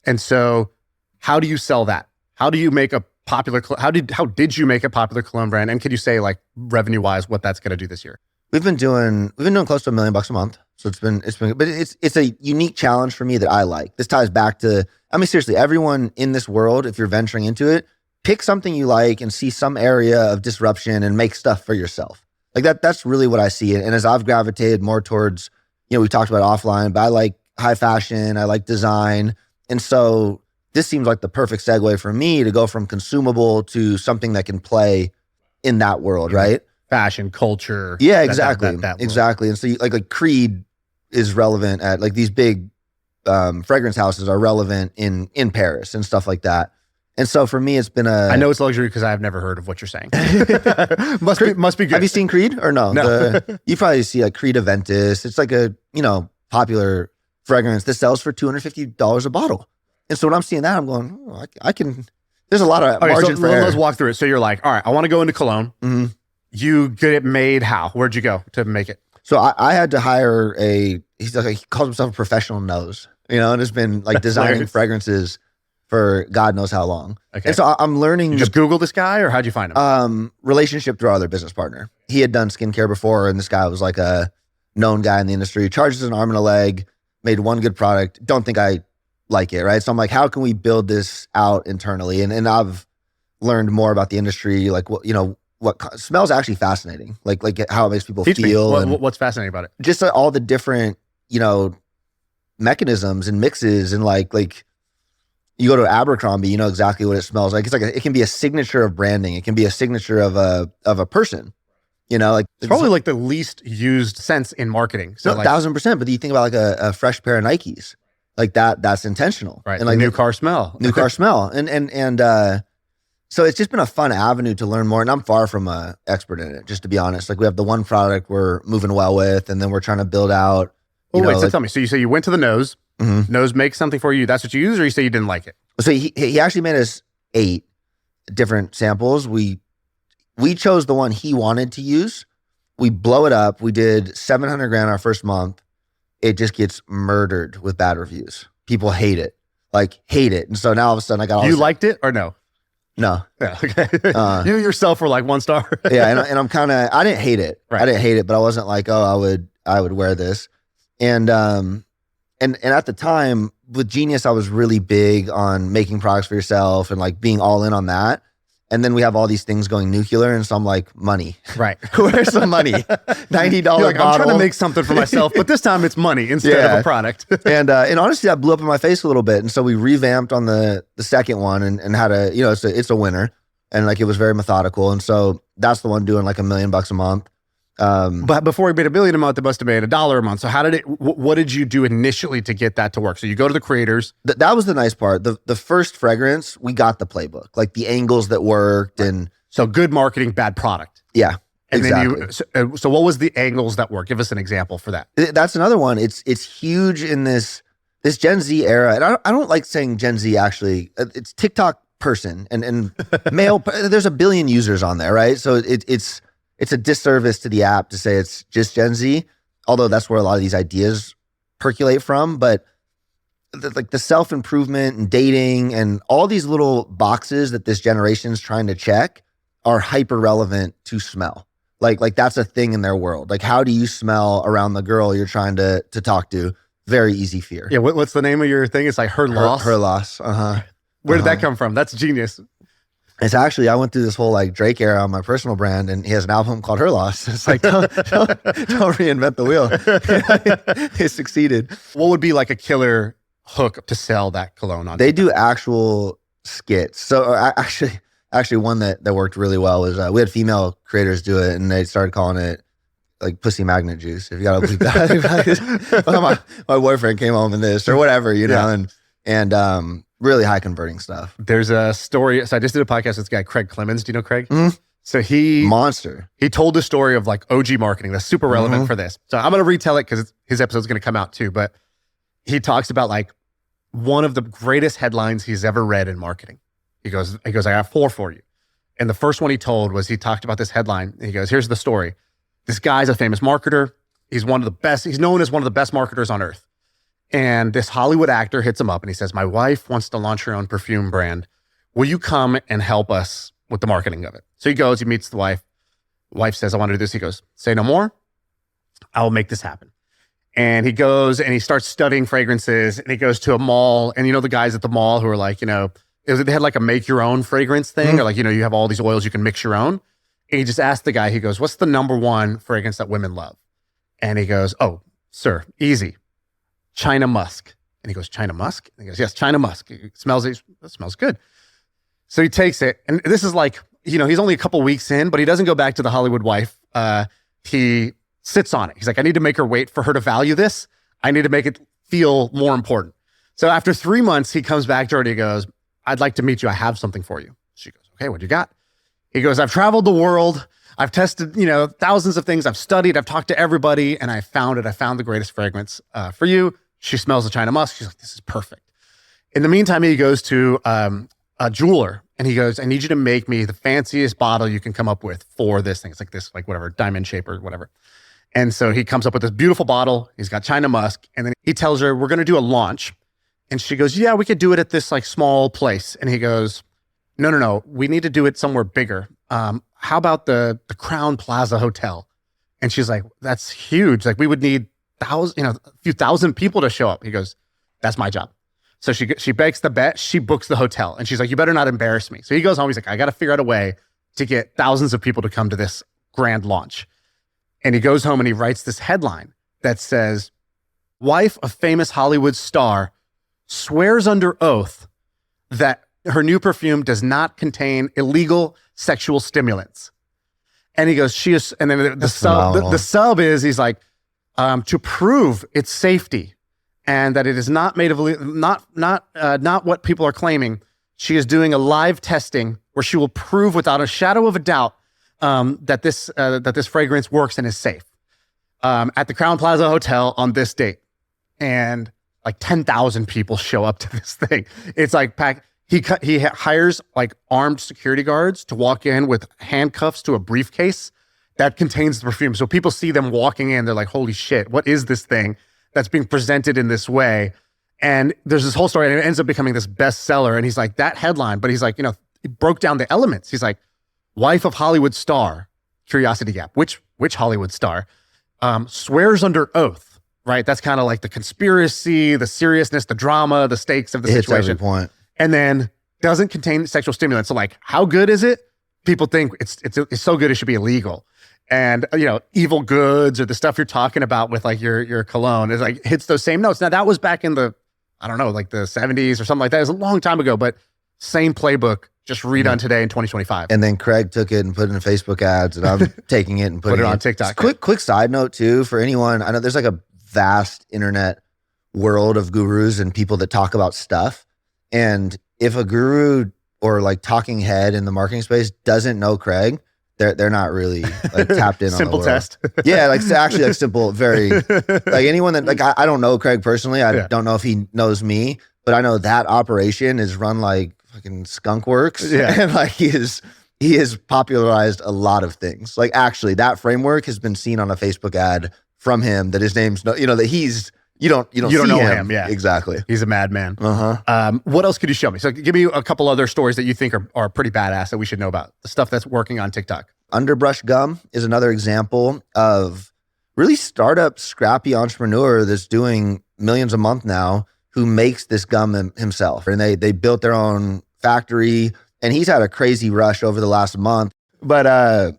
And so how do you sell that? How do you make a popular, how did you make a popular cologne brand? And could you say like revenue wise, what that's going to do this year? We've been doing close to $1 million a month. So it's been, but it's a unique challenge for me that I like. This ties back to, seriously, everyone in this world, if you're venturing into it, pick something you like and see some area of disruption and make stuff for yourself. Like that's really what I see. And as I've gravitated more towards, we talked about offline, but I like high fashion, I like design. And so this seems like the perfect segue for me to go from consumable to something that can play in that world, right? Fashion, culture. Yeah, exactly. Exactly. And so like Creed is relevant at like these big fragrance houses are relevant in Paris and stuff like that. And so for me, it's been I know it's luxury because I've never heard of what you're saying. must be good. Have you seen Creed or no? No. You probably see like Creed Aventus. It's like a, popular fragrance that sells for $250 a bottle. And so when I'm seeing that, I'm going, I can, there's a lot of margin for error. Let's walk through it. So you're like, all right, I want to go into cologne. Mm-hmm. You get it made how? Where'd you go to make it? So I had to hire he calls himself a professional nose, and has been like designing fragrances for God knows how long. Okay. And so I'm learning. You just Google this guy, or how'd you find him? Relationship through our other business partner. He had done skincare before, and this guy was like a known guy in the industry, charges an arm and a leg, made one good product. Don't think I like it, right? So I'm like, how can we build this out internally? And I've learned more about the industry, like what smells actually fascinating, like how it makes people feel. What's fascinating about it? Just all the different, mechanisms and mixes, and like you go to Abercrombie, you know exactly what it smells like. It's like it can be a signature of branding. It can be a signature of a person. It's probably like the least used sense in markeing. So 1,000%. But you think about like a fresh pair of Nikes, like that's intentional, right? And like new car smell, and so it's just been a fun avenue to learn more. And I'm far from an expert in it, just to be honest. Like we have the one product we're moving well with, and then we're trying to build out. So tell me. So you say you went to the nose. Mm-hmm. Nose makes something for you. That's what you use, or you say you didn't like it? So he actually made us 8 different samples. We chose the one he wanted to use. We blow it up. We did 700 grand our first month. It just gets murdered with bad reviews. People hate it. And so now all of a sudden I got all You liked it or no? No. Yeah, okay. You yourself were like 1 star. Yeah, and I'm kind of, I didn't hate it. Right. I didn't hate it, but I wasn't like, oh, I would wear this. And at the time with Genius, I was really big on making products for yourself and like being all in on that. And then we have all these things going nuclear, and so I'm like, money. Right. Where's the money? $90 bottle. I'm trying to make something for myself, but this time it's money instead of a product. and honestly, that blew up in my face a little bit. And so we revamped on the second one and had it's a winner. And like it was very methodical. And so that's the one doing like $1 million a month. But before we made $1 million a month, it must have made $1 a month. So how did it? What did you do initially to get that to work? So you go to the creators. That was the nice part. The first fragrance, we got the playbook, like the angles that worked, and so good marketing, bad product. Yeah, and exactly. Then so what was the angles that work? Give us an example for that. That's another one. It's huge in this Gen Z era, and I don't like saying Gen Z. Actually, it's TikTok person and male. There's 1 billion users on there, right? So it's a disservice to the app to say it's just Gen Z, although that's where a lot of these ideas percolate from. But the self-improvement and dating and all these little boxes that this generation is trying to check are hyper relevant to smell. Like that's a thing in their world. Like, how do you smell around the girl you're trying to talk to? Very easy fear. Yeah. What's the name of your thing? It's like her loss. Her loss. Where did that come from? That's genius. It's actually, I went through this whole like Drake era on my personal brand, and he has an album called Her Loss. It's like, don't reinvent the wheel. He succeeded. What would be like a killer hook to sell that cologne on? They do actual skits. So actually one that worked really well was we had female creators do it, and they started calling it like pussy magnet juice. If you got to believe that. my boyfriend came home in this or whatever, you know, and really high converting stuff. There's a story. So I just did a podcast with this guy, Craig Clemens. Do you know Craig? Mm-hmm. So monster. He told the story of like OG marketing that's super relevant for this. So I'm going to retell it because his episode's going to come out too. But he talks about like one of the greatest headlines he's ever read in marketing. He goes, I got 4 for you. And the first one he told was, he talked about this headline. He goes, here's the story. This guy's a famous marketer. He's one of the best. He's known as one of the best marketers on earth. And this Hollywood actor hits him up and he says, my wife wants to launch her own perfume brand. Will you come and help us with the marketing of it? So he goes, he meets the wife. Wife says, I want to do this. He goes, say no more. I will make this happen. And he goes and he starts studying fragrances, and he goes to a mall. And you know, the guys at the mall who are like, you know, they had like a make your own fragrance thing, or like, you know, you have all these oils, you can mix your own. And he just asked the guy, he goes, what's the number one fragrance that women love? And he goes, oh, sir, easy. China musk. And he goes, China musk? And he goes, yes, China musk. It smells good. So he takes it. And this is like, you know, he's only a couple weeks in, but he doesn't go back to the Hollywood wife. He sits on it. He's like, I need to make her wait for her to value this. I need to make it feel more important. So after 3 months, he comes back to her and he goes, I'd like to meet you. I have something for you. She goes, okay, what do you got? He goes, I've traveled the world. I've tested, you know, thousands of things. I've studied. I've talked to everybody, and I found it. I found the greatest fragrance for you. She smells the China musk. She's like, this is perfect. In the meantime, he goes to a jeweler, and he goes, I need you to make me the fanciest bottle you can come up with for this thing. It's like this, like whatever, diamond shape or whatever. And so he comes up with this beautiful bottle. He's got China musk. And then he tells her, we're going to do a launch. And she goes, yeah, we could do it at this like small place. And he goes, no. We need to do it somewhere bigger. How about the Crown Plaza Hotel? And she's like, that's huge. Like we would need a few thousand people to show up. He goes, that's my job. So she bakes the bet. She books the hotel. And she's like, you better not embarrass me. So he goes home. He's like, I got to figure out a way to get thousands of people to come to this grand launch. And he goes home and he writes this headline that says, wife of famous Hollywood star swears under oath that her new perfume does not contain illegal sexual stimulants. And he goes, and then the sub is, he's like, to prove its safety and that it is not made of, not what people are claiming. She is doing a live testing where she will prove without a shadow of a doubt that this fragrance works and is safe at the Crown Plaza Hotel on this date. And like 10,000 people show up to this thing. It's like packed. He hires like armed security guards to walk in with handcuffs to a briefcase that contains the perfume. So people see them walking in, they're like, holy shit, what is this thing that's being presented in this way? And there's this whole story, and it ends up becoming this bestseller. And he's like, that headline, but he's like, you know, he broke down the elements. He's like, wife of Hollywood star, curiosity gap. Which Hollywood star swears under oath, right? That's kind of like the conspiracy, the seriousness, the drama, the stakes of the situation. Hits every point. And then doesn't contain sexual stimulants. So like, how good is it? People think it's so good it should be illegal. And you know, evil goods or the stuff you're talking about with like your cologne is like hits those same notes. Now that was back in the, I don't know, like the 70s or something like that. It was a long time ago, but same playbook, just redone today in 2025. And then Craig took it and put it in Facebook ads, and I'm taking it and putting it on TikTok. Quick side note too, for anyone, I know there's like a vast internet world of gurus and people that talk about stuff. And if a guru or like talking head in the marketing space doesn't know Craig, they're not really like tapped in on simple the world. Test. Yeah, like actually like simple, very like anyone that like I don't know Craig personally. I don't know if he knows me, but I know that operation is run like fucking skunk works. Yeah. And like he has popularized a lot of things. Like actually that framework has been seen on a Facebook ad from him that his name's that he's you don't You don't see know him. him, yeah. Exactly. He's a madman. Uh-huh. What else could you show me? So give me a couple other stories that you think are pretty badass that we should know about. The stuff that's working on TikTok. Underbrush gum is another example of really startup, scrappy entrepreneur that's doing millions a month now who makes this gum himself. And they built their own factory, and he's had a crazy rush over the last month. But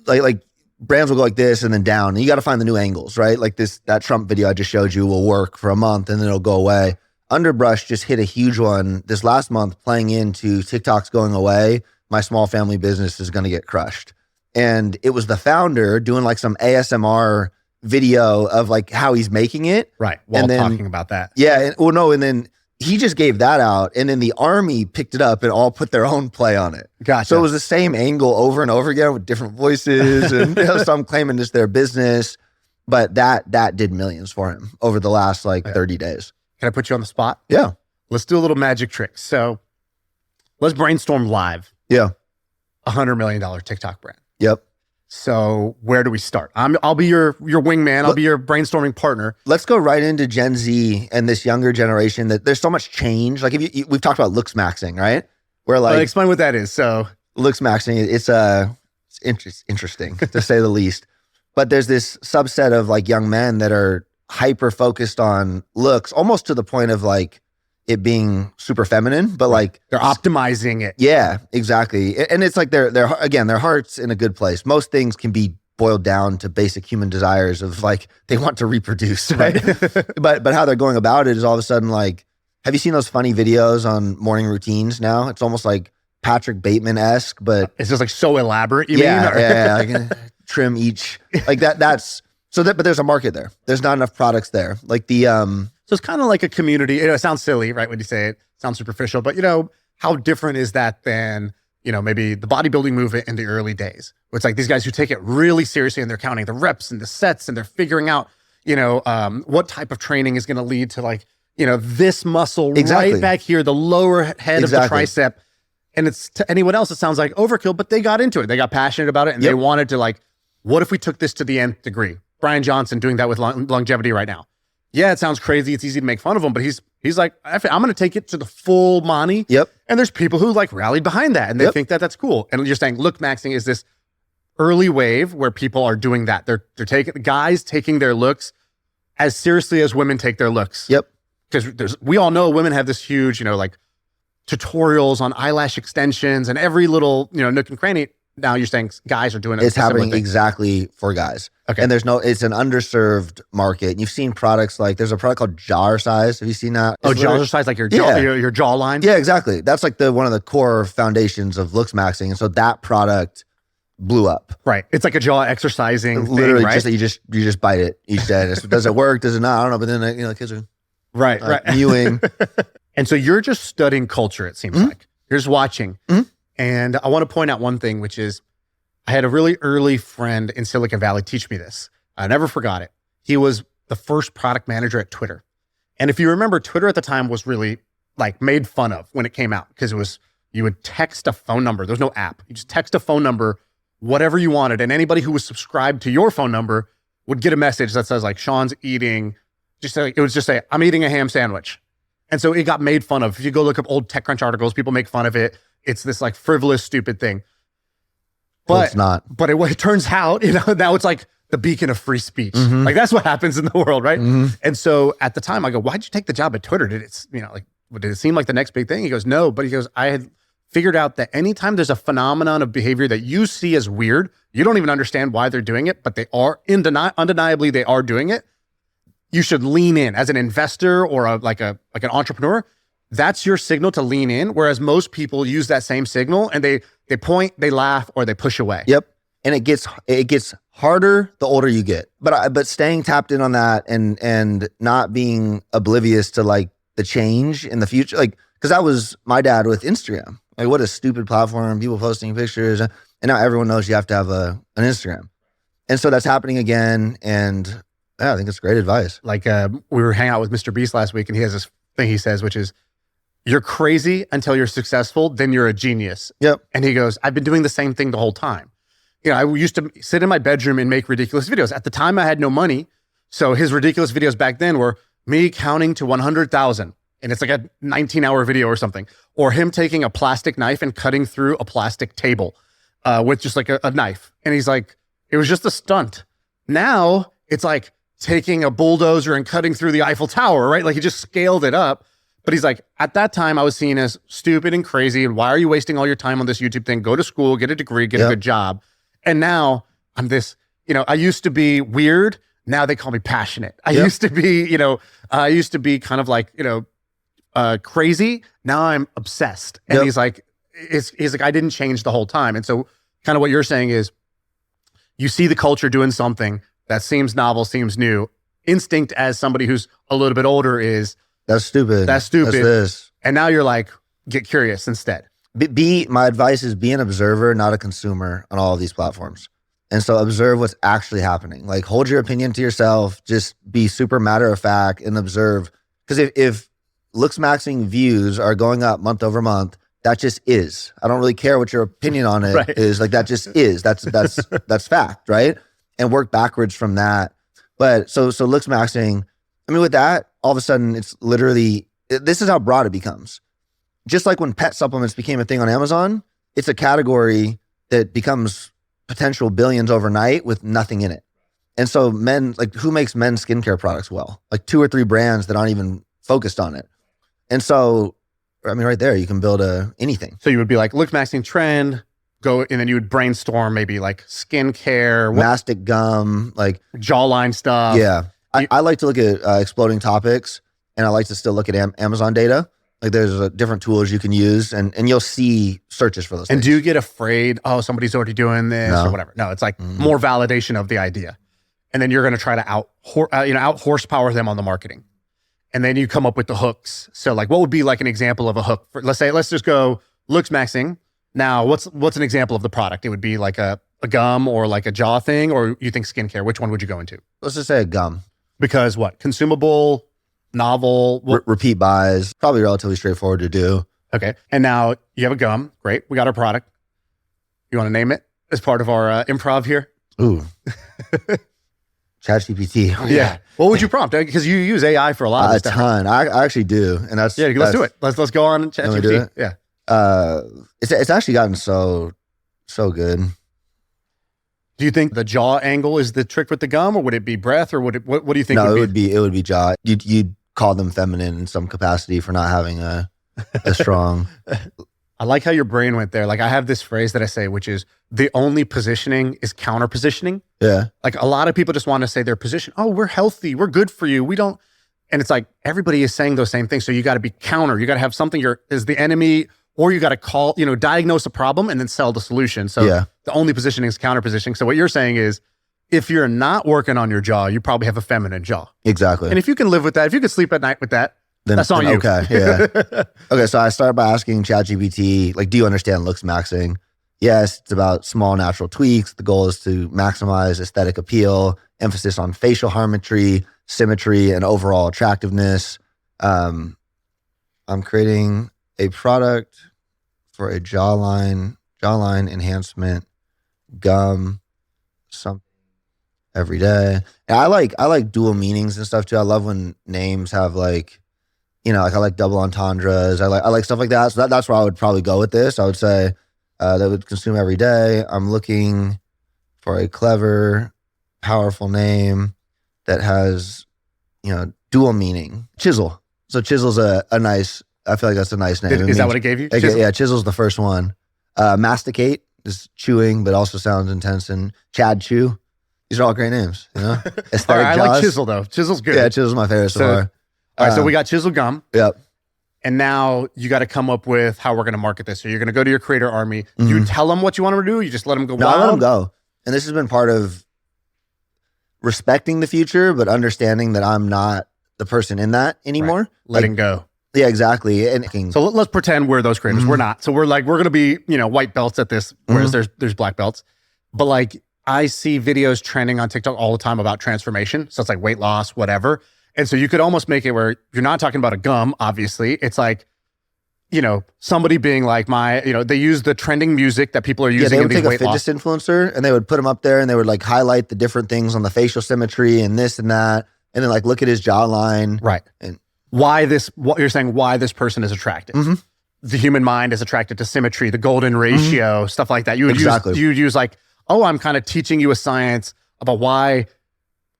like brands will go like this and then down. And you got to find the new angles, right? Like that Trump video I just showed you will work for a month and then it'll go away. Underbrush just hit a huge one this last month, playing into TikTok's going away. My small family business is going to get crushed. And it was the founder doing like some ASMR video of like how he's making it. Right. While talking about that. Yeah. And then he just gave that out. And then the army picked it up and all put their own play on it. Gotcha. So it was the same angle over and over again with different voices. And some claiming it's their business. But that did millions for him over the last 30 days. Can I put you on the spot? Yeah. Let's do a little magic trick. So let's brainstorm live. Yeah. $100 million TikTok brand. Yep. So where do we start? I'll be your wingman. I'll be your brainstorming partner. Let's go right into Gen Z and this younger generation that there's so much change. Like we've talked about Lookmaxing, right? Where explain what that is. So Lookmaxing, it's interesting to say the least. But there's this subset of young men that are hyper focused on looks, almost to the point of it being super feminine, but they're optimizing it. Yeah, exactly. And it's their heart's in a good place. Most things can be boiled down to basic human desires of they want to reproduce, right? but how they're going about it is all of a sudden have you seen those funny videos on morning routines now? It's almost like Patrick Bateman-esque, but it's just so elaborate. You mean? Yeah, trim each but there's a market there. There's not enough products there. So it's kind of like a community. It sounds silly, right? When you say it, sounds superficial, but how different is that than, maybe the bodybuilding movement in the early days? Where it's these guys who take it really seriously and they're counting the reps and the sets and they're figuring out, what type of training is going to lead to this muscle right back here, the lower head of the tricep. And it's to anyone else, it sounds like overkill, but they got into it. They got passionate about it and they wanted to what if we took this to the nth degree? Brian Johnson doing that with longevity right now. Yeah, it sounds crazy. It's easy to make fun of him, but he's like, I'm going to take it to the full Monty. Yep. And there's people who rallied behind that and they think that that's cool. And you're saying Lookmaxing is this early wave where people are doing that. They're taking their looks as seriously as women take their looks. Yep. Because we all know women have this huge, tutorials on eyelash extensions and every little, nook and cranny. Now you're saying guys are doing it. It's happening exactly for guys. Okay. And it's an underserved market. You've seen products there's a product called Jar Size. Have you seen that? Oh, Jar Size, your jaw, your jawline? Yeah, exactly. That's one of the core foundations of Lookmaxing. And so that product blew up. Right. It's like a jaw exercising literally thing, right? you just bite it each day. Does it work? Does it not? I don't know. But then kids are right. mewing. And so you're just studying culture, it seems like. You're just watching. Mm-hmm. And I want to point out one thing, which is I had a really early friend in Silicon Valley teach me this. I never forgot it. He was the first product manager at Twitter. And if you remember, Twitter at the time was really made fun of when it came out because you would text a phone number. There's no app. You just text a phone number, whatever you wanted. And anybody who was subscribed to your phone number would get a message that says Shaan's eating, it would just say, I'm eating a ham sandwich. And so it got made fun of. If you go look up old TechCrunch articles, people make fun of it. It's this frivolous, stupid thing. But it's not. But it turns out, now it's the beacon of free speech. Mm-hmm. That's what happens in the world, right? Mm-hmm. And so at the time I go, why'd you take the job at Twitter? Did it, did it seem like the next big thing? He goes, no. But he goes, I had figured out that anytime there's a phenomenon of behavior that you see as weird, you don't even understand why they're doing it, but they are undeniably they are doing it. You should lean in as an investor or an entrepreneur. That's your signal to lean in. Whereas most people use that same signal and they point, they laugh, or they push away. Yep. And it gets harder the older you get. But staying tapped in on that and not being oblivious to the change in the future. Because that was my dad with Instagram. What a stupid platform, people posting pictures. And now everyone knows you have to have an Instagram. And so that's happening again. And yeah, I think it's great advice. We were hanging out with Mr. Beast last week and he has this thing he says, which is, you're crazy until you're successful, then you're a genius. Yep. And he goes, I've been doing the same thing the whole time. I used to sit in my bedroom and make ridiculous videos. At the time, I had no money. So his ridiculous videos back then were me counting to 100,000. And it's like a 19-hour video or something. Or him taking a plastic knife and cutting through a plastic table with just like a knife. And he's like, it was just a stunt. Now it's like taking a bulldozer and cutting through the Eiffel Tower, right? Like he just scaled it up. But he's like, at that time I was seen as stupid and crazy. And why are you wasting all your time on this YouTube thing? Go to school, get a degree, get a good job. And now I'm this, I used to be weird. Now they call me passionate. I used to be, I used to be kind of like, crazy. Now I'm obsessed. And he's like, I didn't change the whole time. And so kind of what you're saying is you see the culture doing something that seems novel, seems new. Instinct as somebody who's a little bit older is, that's stupid. That's this. And now you're like, get curious instead. My advice is be an observer, not a consumer on all of these platforms. And so observe what's actually happening. Like hold your opinion to yourself, just be super matter of fact and observe. Because if Lookmaxing views are going up month over month, that just is. I don't really care what your opinion on it is. Like that just is. That's fact, right? And work backwards from that. But so Lookmaxing, I mean, with that, all of a sudden it's literally, this is how broad it becomes. Just like when pet supplements became a thing on Amazon, it's a category that becomes potential billions overnight with nothing in it. And so who makes men's skincare products well? Like 2 or 3 brands that aren't even focused on it. And so, I mean, right there, you can build anything. So you would be like, Lookmaxing trend, go, and then you would brainstorm maybe like skincare. Mastic gum, like jawline stuff. Yeah. I like to look at exploding topics, and I like to still look at Amazon data. Like there's different tools you can use, and you'll see searches for those things. And do you get afraid, somebody's already doing this or whatever? No, it's like more validation of the idea. And then you're going to try to out horsepower them on the marketing. And then you come up with the hooks. So like, what would be like an example of a hook? Let's just go Lookmaxing. Now, what's an example of the product? It would be like a gum or like a jaw thing, or you think skincare? Which one would you go into? Let's just say a gum. Because what? Consumable, novel? Repeat buys, probably relatively straightforward to do. Okay. And now you have a gum. Great. We got our product. You want to name it as part of our improv here? Ooh. ChatGPT. Yeah. What would you prompt? Because you use AI for a lot of this stuff. A ton. I actually do. And let's do it. Let's go on ChatGPT. Yeah. It's actually gotten so good. Do you think the jaw angle is the trick with the gum, or would it be breath, or what do you think? No, it would be jaw. You'd call them feminine in some capacity for not having a strong. I like how your brain went there. Like I have this phrase that I say, which is the only positioning is counter positioning. Yeah. Like a lot of people just want to say their position. Oh, we're healthy. We're good for you. We don't. And it's like everybody is saying those same things. So you got to be counter. You got to have something is the enemy, or you got to diagnose a problem and then sell the solution. So the only positioning is counter positioning. So what you're saying is if you're not working on your jaw, you probably have a feminine jaw. Exactly. And if you can live with that, if you can sleep at night with that, then that's on you. Okay. Yeah. Okay. So I started by asking ChatGPT, like, do you understand Lookmaxing? Yes, it's about small natural tweaks. The goal is to maximize aesthetic appeal, emphasis on facial harmony, symmetry, and overall attractiveness. I'm creating a product for a jawline enhancement gum, something every day. And I like dual meanings and stuff too. I love when names have like I like double entendres. I like stuff like that. So that's where I would probably go with this. I would say that would consume every day. I'm looking for a clever, powerful name that has, dual meaning. Chisel. So Chisel's a nice, I feel like that's a nice name. Is that what it gave you? Chisel? Yeah, Chisel's the first one. Masticate is chewing, but also sounds intense. And Chad Chew. These are all great names, Aesthetic all right, I jaws. like Chisel though. Chisel's good. Yeah, Chisel's my favorite so far. All right, so we got Chisel gum. Yep. And now you got to come up with how we're going to market this. So you're going to go to your creator army. Do you tell them what you want them to do? Or you just let them go wild? No, I let them go. And this has been part of respecting the future, but understanding that I'm not the person in that anymore. Right. Letting go. Yeah, exactly. And so let's pretend we're those creators. We're not. So we're going to be, white belts at this, whereas there's black belts. But like I see videos trending on TikTok all the time about transformation. So it's like weight loss, whatever. And so you could almost make it where you're not talking about a gum, obviously. It's like somebody being like they use the trending music that people are using. They would in take these a fitness influencer and they would put him up there and they would like highlight the different things on the facial symmetry and this and that. And then like look at his jawline. Right. And what you're saying, why this person is attractive. Mm-hmm. The human mind is attracted to symmetry, the golden ratio, stuff like that. You would use like, oh, I'm kind of teaching you a science about why,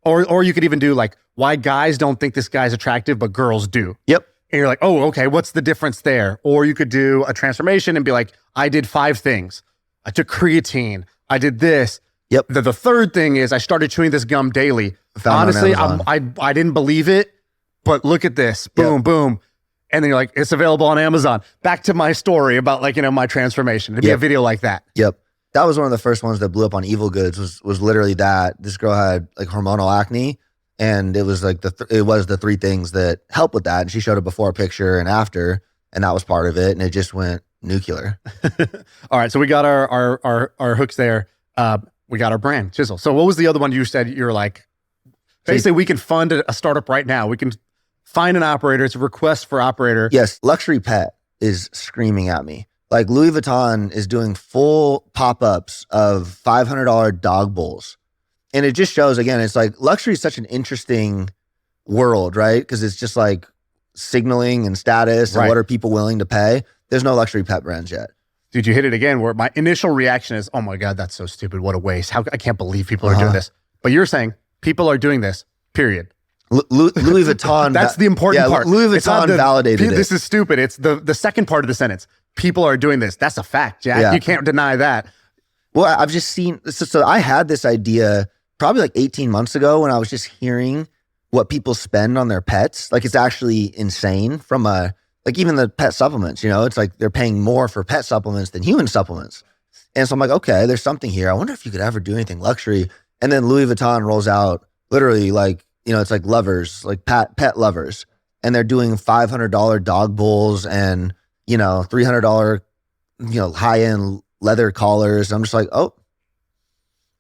or you could even do like why guys don't think this guy's attractive, but girls do. Yep. And you're like, oh, okay, what's the difference there? Or you could do a transformation and be like, I did 5 things. I took creatine. I did this. Yep. The third thing is I started chewing this gum daily. Honestly, I didn't believe it, but look at this. Boom, boom. And then you're like, it's available on Amazon. Back to my story about like, my transformation. It'd be a video like that. Yep. That was one of the first ones that blew up on Evil Goods was literally that. This girl had like hormonal acne and it was like it was the 3 things that help with that. And she showed a before picture and after, and that was part of it. And it just went nuclear. All right. So we got our hooks there. We got our brand, Chisel. So what was the other one you said? You're like, basically we can fund a startup right now. We can find an operator. It's a request for operator. Yes. Luxury Pet is screaming at me. Like Louis Vuitton is doing full pop-ups of $500 dog bowls. And it just shows, again, it's like luxury is such an interesting world, right? Because it's just like signaling and status and what are people willing to pay. There's no luxury pet brands yet. Dude, you hit it again where my initial reaction is, oh my God, that's so stupid. What a waste. I can't believe people are doing this. But you're saying people are doing this, period. Louis Vuitton. That's the important part. Louis Vuitton validated it. This is stupid. It's the second part of the sentence. People are doing this. That's a fact, Jack. Yeah. You can't deny that. Well, I've just seen, so I had this idea probably like 18 months ago when I was just hearing what people spend on their pets. Like it's actually insane from like even the pet supplements, it's like they're paying more for pet supplements than human supplements. And so I'm like, okay, there's something here. I wonder if you could ever do anything luxury. And then Louis Vuitton rolls out literally like, it's like lovers, like pet lovers. And they're doing $500 dog bowls and, $300, high-end leather collars. I'm just like, oh,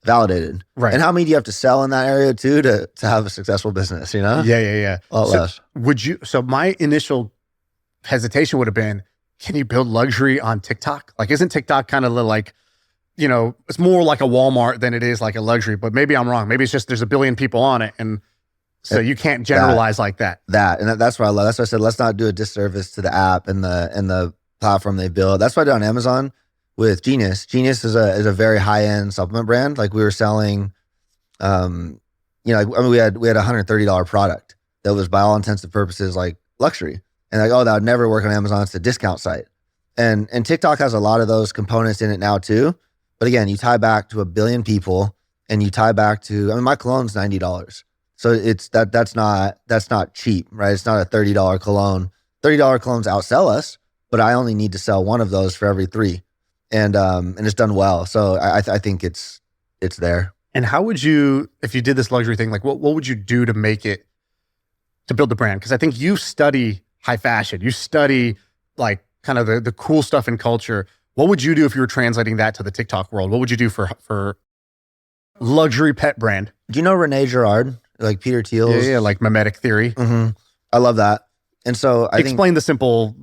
validated. Right. And how many do you have to sell in that area too to have a successful business, Yeah. A lot less. So my initial hesitation would have been, can you build luxury on TikTok? Like, isn't TikTok kind of like, it's more like a Walmart than it is like a luxury, but maybe I'm wrong. Maybe it's just there's a billion people on it. And so you can't generalize like that. And that's what I love. That's why I said, let's not do a disservice to the app and the platform they build. That's what I did on Amazon with Genius. Genius is a very high-end supplement brand. Like we were selling, we had a $130 product that was by all intents and purposes like luxury. And like, oh, that would never work on Amazon. It's a discount site. And TikTok has a lot of those components in it now too. But again, you tie back to 1 billion people and you tie back to, my cologne's $90. So it's that's not cheap, right? It's not a $30 cologne. $30 colognes outsell us, but I only need to sell one of those for every 3. And it's done well. So I think it's there. And how would you, if you did this luxury thing, like what would you do to build the brand? Because I think you study high fashion. You study like kind of the cool stuff in culture. What would you do if you were translating that to the TikTok world? What would you do for luxury pet brand? Do you know Renee Girard? Like Peter Thiel's? Yeah, like mimetic theory. Mm-hmm. I love that. And so Explain the simple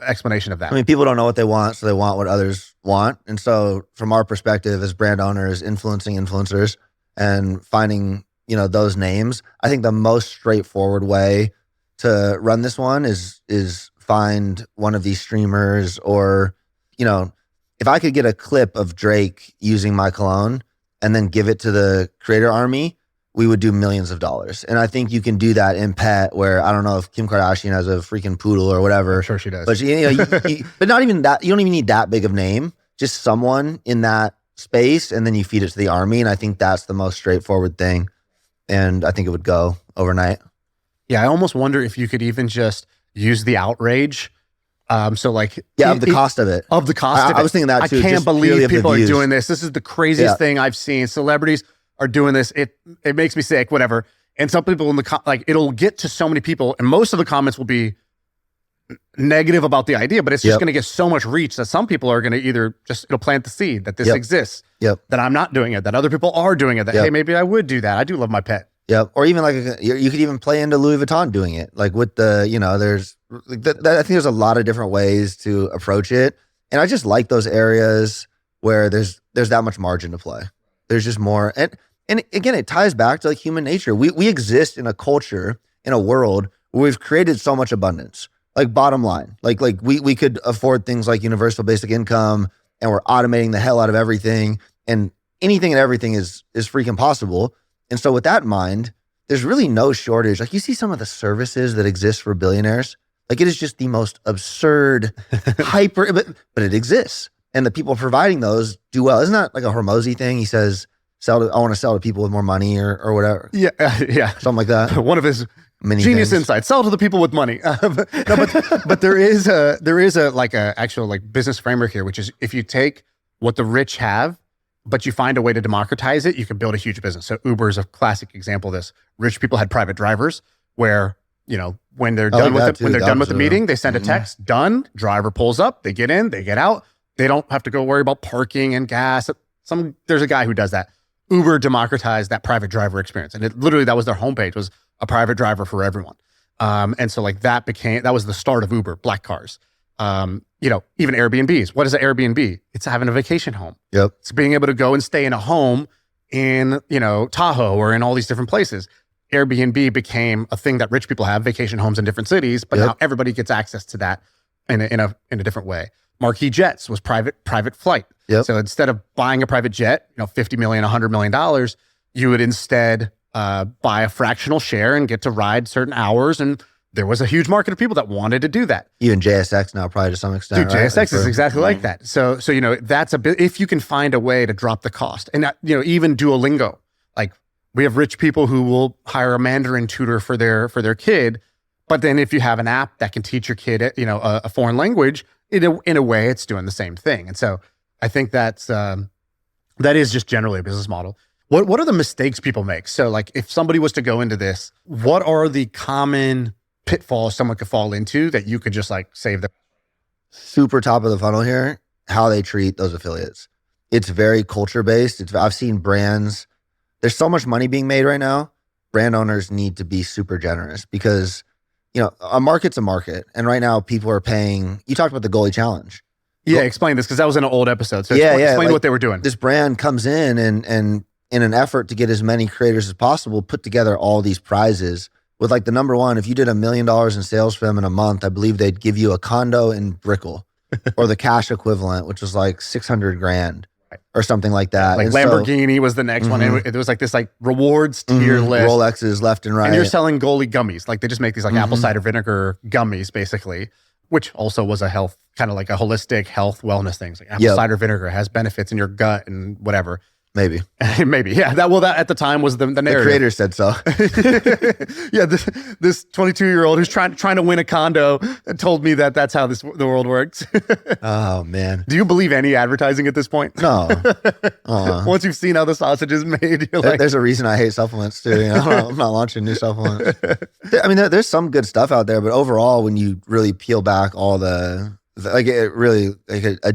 explanation of that. People don't know what they want, so they want what others want. And so from our perspective as brand owners, influencing influencers and finding, those names, I think the most straightforward way to run this one is find one of these streamers or, if I could get a clip of Drake using my cologne and then give it to the creator army, we would do millions of dollars. And I think you can do that in pet where I don't know if Kim Kardashian has a freaking poodle or whatever. I'm sure she does. But but not even that. You don't even need that big of name. Just someone in that space, and then you feed it to the army. And I think that's the most straightforward thing. And I think it would go overnight. Yeah, I almost wonder if you could even just use the outrage. Of the cost of it. Of the cost of it. I was thinking that too. I can't believe people are doing this. This is the craziest thing I've seen. Celebrities are doing this. It makes me sick, whatever. And some people in the it'll get to so many people, and most of the comments will be negative about the idea, but it's just going to get so much reach that some people are going to it'll plant the seed that this exists, that I'm not doing it, that other people are doing it, that, hey, maybe I would do that. I do love my pet. Yep. Or even like you could even play into Louis Vuitton doing it. Like with the, there's like I think there's a lot of different ways to approach it. And I just like those areas where there's that much margin to play. There's just more. And again, it ties back to like human nature. We exist in a culture, in a world where we've created so much abundance. Like bottom line, like we could afford things like universal basic income, and we're automating the hell out of everything, and anything and everything is freaking possible. And so with that in mind, there's really no shortage. Like you see some of the services that exist for billionaires. Like it is just the most absurd, hyper, but it exists. And the people providing those do well. Isn't that like a Hormozy thing? He says, I want to sell to people with more money or whatever. Yeah. Something like that. One of his many genius things. insights, sell to the people with money. But there is a like a actual like business framework here, which is if you take what the rich have, but you find a way to democratize it, you can build a huge business. So Uber is a classic example of this. Rich people had private drivers where, when they're done with the meeting, they send a text, done, driver pulls up, they get in, they get out. They don't have to go worry about parking and gas. There's a guy who does that. Uber democratized that private driver experience. And that was their homepage, was a private driver for everyone. And so like that was the start of Uber, black cars. Even Airbnbs. What is an Airbnb? It's having a vacation home. Yep. It's being able to go and stay in a home in, Tahoe or in all these different places. Airbnb became a thing that rich people have, vacation homes in different cities, but now everybody gets access to that in a different way. Marquis Jets was private flight. Yep. So instead of buying a private jet, $50 million, $100 million, you would instead buy a fractional share and get to ride certain hours. And there was a huge market of people that wanted to do that. Even JSX now, probably to some extent. Dude, right? JSX is exactly like that. So that's a bit, if you can find a way to drop the cost. And even Duolingo, like we have rich people who will hire a Mandarin tutor for their kid. But then if you have an app that can teach your kid, a foreign language, in a way, it's doing the same thing. And so I think that is just generally a business model. What are the mistakes people make? So like if somebody was to go into this, what are the common pitfalls someone could fall into that you could just like save them? Super top of the funnel here, how they treat those affiliates. It's very culture based. I've seen brands, there's so much money being made right now. Brand owners need to be super generous because a market's a market. And right now people are paying, you talked about the goalie challenge. Yeah, explain this because that was in an old episode. So explain like, what they were doing. This brand comes in and in an effort to get as many creators as possible, put together all these prizes with like the number one, if you did $1 million in sales for them in a month, I believe they'd give you a condo in Brickell or the cash equivalent, which was like 600 grand or something like that. Like and Lamborghini was the next one. And it was like this like rewards tier list. Rolexes left and right. And you're selling goalie gummies. Like they just make these like apple cider vinegar gummies basically, which also was a health, kind of like a holistic health wellness thing. Like apple cider vinegar has benefits in your gut and whatever. Maybe. Yeah. That at the time was the narrative. The creator said so. Yeah. This 22-year-old who's trying to win a condo told me that's how the world works. Oh man. Do you believe any advertising at this point? No. Once you've seen how the sausage is made, you're like, there's a reason I hate supplements too. I'm not launching new supplements. I mean, there's some good stuff out there, but overall, when you really peel back all a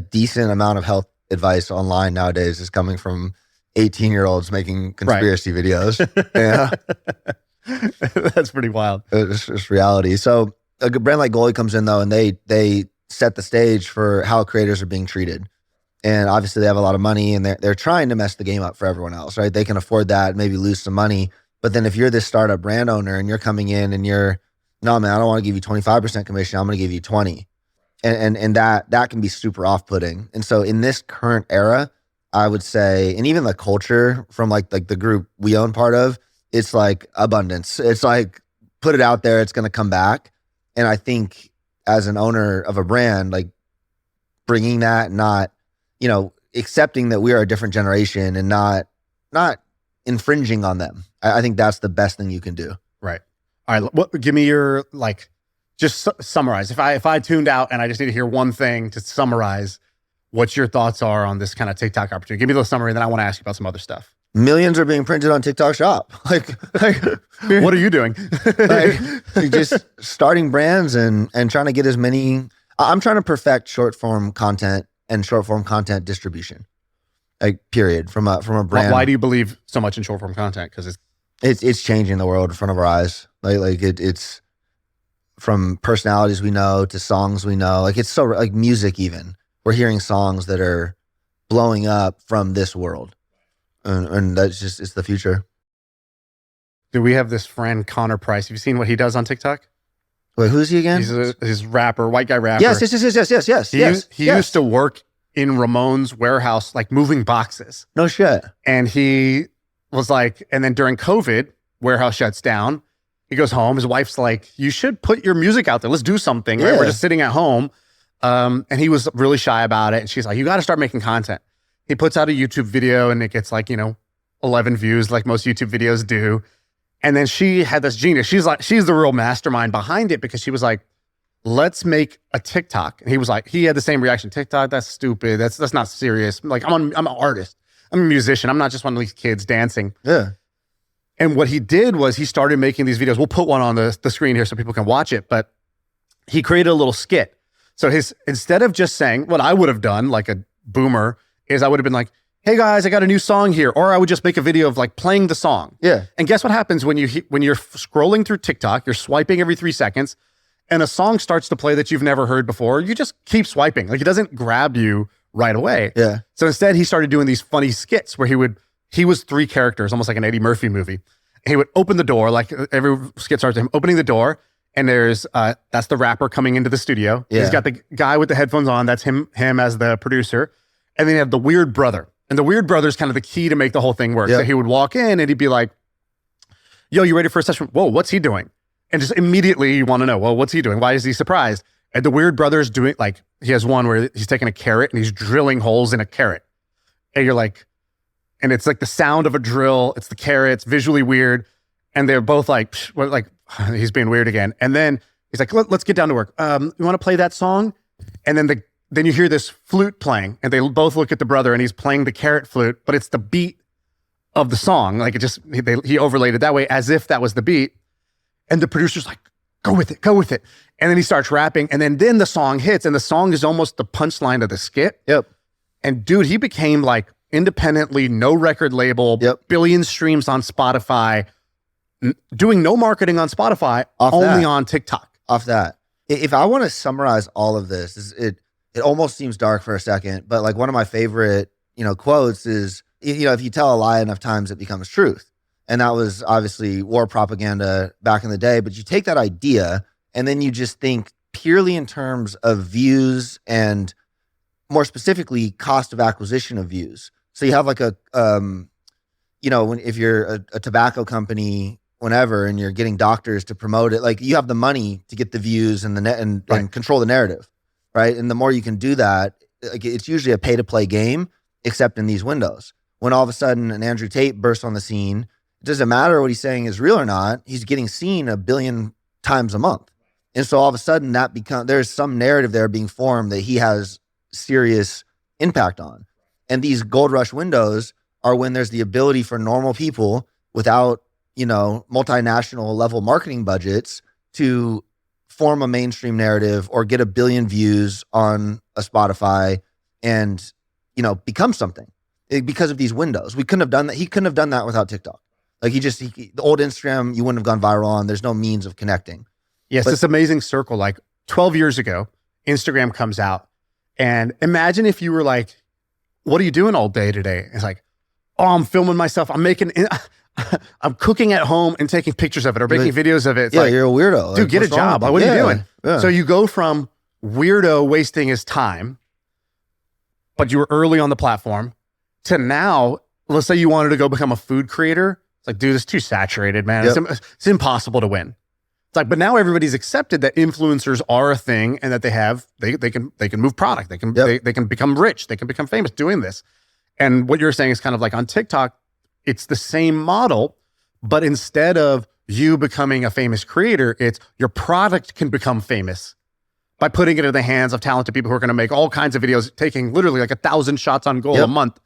decent amount of health advice online nowadays is coming from 18-year-olds making conspiracy videos. Yeah. That's pretty wild. It's reality. So a brand like Goalie comes in though, and they set the stage for how creators are being treated. And obviously they have a lot of money and they're trying to mess the game up for everyone else, right? They can afford that, maybe lose some money. But then if you're this startup brand owner and you're coming in and no, man, I don't want to give you 25% commission. I'm going to give you 20. And that can be super off-putting. And so in this current era, I would say, and even the culture from like the group we own part of, it's like abundance. It's like, put it out there, it's going to come back. And I think as an owner of a brand, like bringing that, not, accepting that we are a different generation and not infringing on them. I think that's the best thing you can do. Right. All right. Give me your, just summarize. If I tuned out and I just need to hear one thing to summarize what your thoughts are on this kind of TikTok opportunity. Give me the summary, and then I want to ask you about some other stuff. Millions are being printed on TikTok Shop. What are you doing? Just starting brands and trying to get as many. I'm trying to perfect short form content and short form content distribution. Period. From a brand. Why do you believe so much in short form content? Because It's changing the world in front of our eyes. It's from personalities we know to songs we know. Like it's so like music even. We're hearing songs that are blowing up from this world. And that's just, it's the future. Do we have this friend, Connor Price? Have you seen what he does on TikTok? Wait, who's he again? He's a rapper, white guy rapper. Yes. He used to work in Ramon's warehouse, like moving boxes. No shit. And he was like, and then during COVID, warehouse shuts down. He goes home. His wife's like, you should put your music out there. Let's do something. Right? We're just sitting at home. And he was really shy about it. And she's like, you got to start making content. He puts out a YouTube video and it gets like, 11 views like most YouTube videos do. And then she had this genius. She's the real mastermind behind it because she was like, let's make a TikTok. And he was like, he had the same reaction. TikTok, that's stupid. That's not serious. Like I'm an artist. I'm a musician. I'm not just one of these kids dancing. Yeah. And what he did was he started making these videos. We'll put one on the screen here so people can watch it. But he created a little skit. So instead of just saying what I would have done, like a boomer, is I would have been like, hey guys, I got a new song here. Or I would just make a video of like playing the song. Yeah. And guess what happens when you're scrolling through TikTok, you're swiping every 3 seconds, and a song starts to play that you've never heard before, you just keep swiping. Like it doesn't grab you right away. Yeah. So instead he started doing these funny skits where he was 3 characters, almost like an Eddie Murphy movie. He would open the door, like every skit starts with him opening the door, and there's that's the rapper coming into the studio. Yeah. He's got the guy with the headphones on, that's him as the producer. And then you have the weird brother. And the weird brother is kind of the key to make the whole thing work. Yeah. So he would walk in and he'd be like, yo, you ready for a session? Whoa, what's he doing? And just immediately you want to know, well, what's he doing? Why is he surprised? And the weird brother's doing, like, he has one where he's taking a carrot and he's drilling holes in a carrot. And you're like, and it's like the sound of a drill. It's the carrot. It's visually weird. And they're both like, he's being weird again. And then he's like, let's get down to work. You want to play that song? And then you hear this flute playing, and they both look at the brother, and he's playing the carrot flute, but it's the beat of the song. Like he overlaid it that way as if that was the beat. And the producer's like, go with it. And then he starts rapping, and then the song hits, and the song is almost the punchline of the skit. Yep. And dude, he became like independently, no record label, billion streams on Spotify, doing no marketing on Spotify, only on TikTok. Off that. If I want to summarize all of this, it almost seems dark for a second, but like one of my favorite, quotes is, if you tell a lie enough times, it becomes truth. And that was obviously war propaganda back in the day. But you take that idea and then you just think purely in terms of views and more specifically cost of acquisition of views. So you have like if you're a tobacco company, whenever, and you're getting doctors to promote it, like you have the money to get the views and and control the narrative. Right. And the more you can do that, like it's usually a pay to play game, except in these windows. When all of a sudden an Andrew Tate bursts on the scene, it doesn't matter what he's saying is real or not. He's getting seen 1 billion times a month. And so all of a sudden there's some narrative there being formed that he has serious impact on. And these gold rush windows are when there's the ability for normal people without, multinational level marketing budgets to form a mainstream narrative or get 1 billion views on a Spotify and, become something because of these windows. We couldn't have done that. He couldn't have done that without TikTok. Like the old Instagram, you wouldn't have gone viral on. There's no means of connecting. Yes, this amazing circle. Like 12 years ago, Instagram comes out, and imagine if you were like, what are you doing all day today? It's like, oh, I'm filming myself. I'm cooking at home and taking pictures of it or making videos of it. It's you're a weirdo. Dude, get a job. What are you doing? Yeah. So you go from weirdo wasting his time, but you were early on the platform, to now, let's say you wanted to go become a food creator. It's like, dude, it's too saturated, man. Yep. It's impossible to win. It's like, but now everybody's accepted that influencers are a thing and that they can move product. They can become rich. They can become famous doing this. And what you're saying is kind of like on TikTok, it's the same model, but instead of you becoming a famous creator, it's your product can become famous by putting it in the hands of talented people who are going to make all kinds of videos, taking literally like 1,000 shots on goal a month.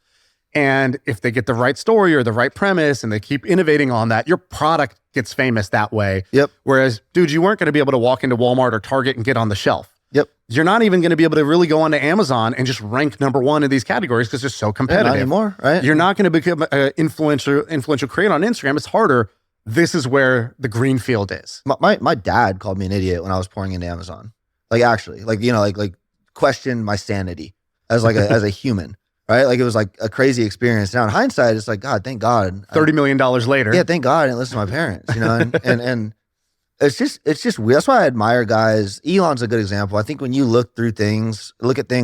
And if they get the right story or the right premise and they keep innovating on that, your product gets famous that way. Yep. Whereas, dude, you weren't going to be able to walk into Walmart or Target and get on the shelf. Yep. You're not even going to be able to really go onto Amazon and just rank #1 in these categories because they're so competitive. Not anymore, right? You're not going to become an influential creator on Instagram. It's harder this is where the green field is. My dad called me an idiot when I was pouring into Amazon. Like actually, like, you know, like questioned my sanity as like as a human, right? Like it was like a crazy experience. Now in hindsight, it's like, God, thank God. $30 million later. Yeah, thank God I didn't listen to my parents, you know? And it's just weird. That's why I admire guys. Elon's a good example. I think when you look at things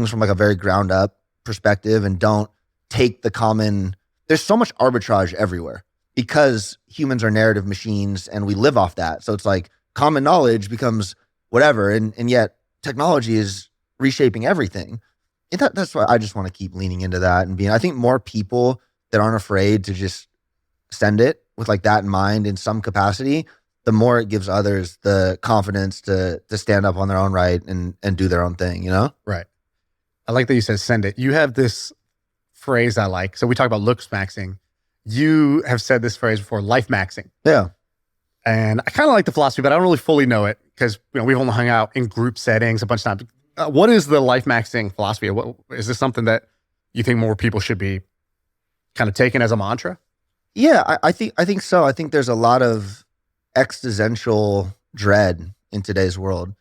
from like a very ground up perspective and don't take the common, there's so much arbitrage everywhere because humans are narrative machines and we live off that. So it's like common knowledge becomes whatever. And yet technology is reshaping everything. And that's why I just want to keep leaning into that and I think more people that aren't afraid to just send it with like that in mind in some capacity, the more it gives others the confidence to stand up on their own right and do their own thing, you know? Right. I like that you said send it. You have this phrase I like. So we talk about Lookmaxing. You have said this phrase before, life maxing. Yeah. And I kind of like the philosophy, but I don't really fully know it because we've only hung out in group settings a bunch of times. What is the life maxing philosophy? Is this something that you think more people should be kind of taking as a mantra? Yeah, I think so. I think there's a lot of existential dread in today's world.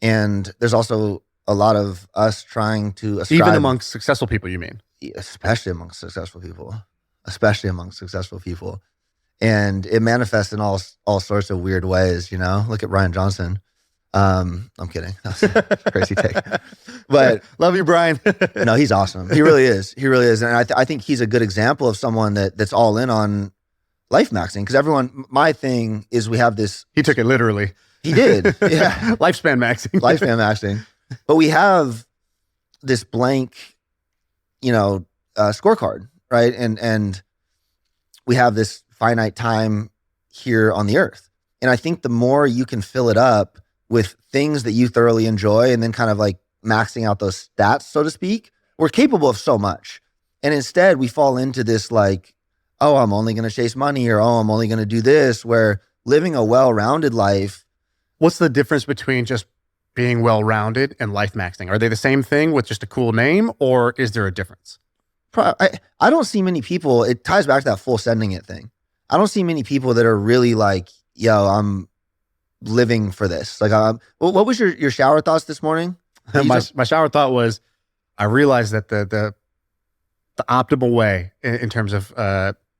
And there's also a lot of us trying to ascribe... Even amongst successful people, you mean? Especially amongst successful people. And it manifests in all sorts of weird ways, you know? Look at Ryan Johnson. I'm kidding. That's a crazy take. But love you, Brian. No, he's awesome. He really is. And I think he's a good example of someone that's all in on life maxing. Because my thing is we have this... He took it literally. He did. Yeah. Lifespan maxing. But we have this blank, scorecard, right? And we have this finite time here on the earth. And I think the more you can fill it up with things that you thoroughly enjoy and then kind of like maxing out those stats, so to speak, we're capable of so much. And instead we fall into this like, oh, I'm only going to chase money, or, oh, I'm only going to do this, where living a well-rounded life. What's the difference between just being well-rounded and life maxing? Are they the same thing with just a cool name, or is there a difference? I don't see many people. It ties back to that full sending it thing. I don't see many people that are really like, yo, I'm living for this. Like, what was your shower thoughts this morning? My shower thought was, I realized that the optimal way in terms of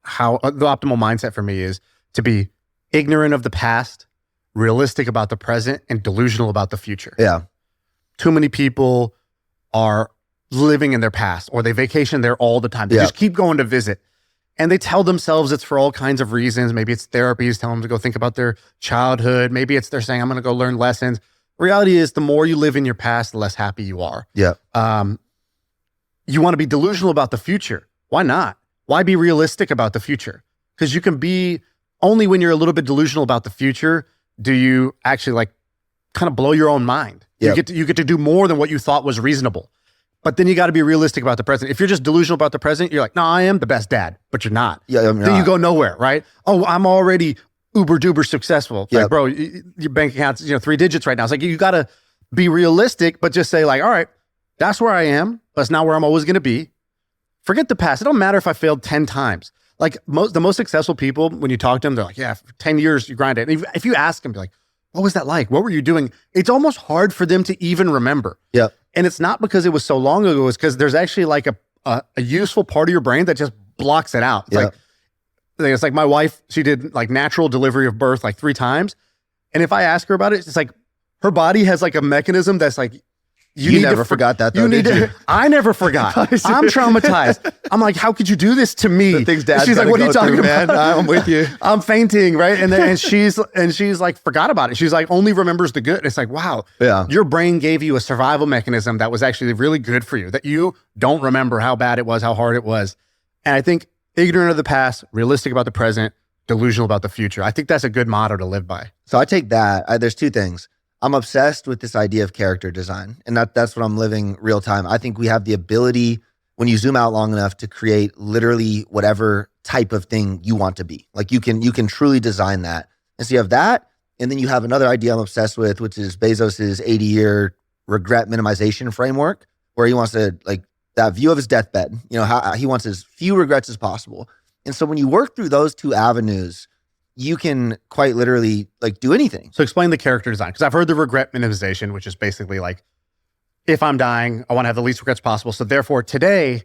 how the optimal mindset for me is to be ignorant of the past, realistic about the present, and delusional about the future. Yeah. Too many people are living in their past, or they vacation there all the time. They just keep going to visit. And they tell themselves it's for all kinds of reasons. Maybe it's therapies telling them to go think about their childhood. Maybe it's they're saying, I'm going to go learn lessons. Reality is, the more you live in your past, the less happy you are. Yeah. You want to be delusional about the future. Why not? Why be realistic about the future? Because you can be, only when you're a little bit delusional about the future do you actually like kind of blow your own mind. Yep. You get to do more than what you thought was reasonable. But then you got to be realistic about the present. If you're just delusional about the present, you're like, no, I am the best dad, but you're not. Yeah, then you go nowhere, right? Oh, I'm already uber duper successful. Like, bro, your bank account's 3 digits right now. It's like, you got to be realistic, but just say like, all right, that's where I am. That's not where I'm always going to be. Forget the past. It don't matter if I failed 10 times. Like the most successful people, when you talk to them, they're like, yeah, for 10 years you grind it. And if you ask them, be like, what was that like? What were you doing? It's almost hard for them to even remember. Yeah. And it's not because it was so long ago. It's because there's actually like a useful part of your brain that just blocks it out. It's like my wife, she did like natural delivery of birth like 3 times. And if I ask her about it, it's like her body has like a mechanism that's like, you never forgot that though, did you? I never forgot. I'm traumatized. I'm like, how could you do this to me? The things Dad's she's like, what are you talking about? Man? I'm with you. I'm fainting, right? And she's like, forgot about it. She's like, only remembers the good. It's like, wow, your brain gave you a survival mechanism that was actually really good for you, that you don't remember how bad it was, how hard it was. And I think ignorant of the past, realistic about the present, delusional about the future. I think that's a good motto to live by. So I take that. There's 2 things. I'm obsessed with this idea of character design, and that's what I'm living real time. I think we have the ability, when you zoom out long enough, to create literally whatever type of thing you want to be. Like you can truly design that. And so you have that, and then you have another idea I'm obsessed with, which is Bezos's 80-year regret minimization framework, where he wants to, like, that view of his deathbed, how he wants as few regrets as possible. And so when you work through those 2 avenues, you can quite literally like do anything. So explain the character design, because I've heard the regret minimization, which is basically like, if I'm dying, I want to have the least regrets possible. So therefore today,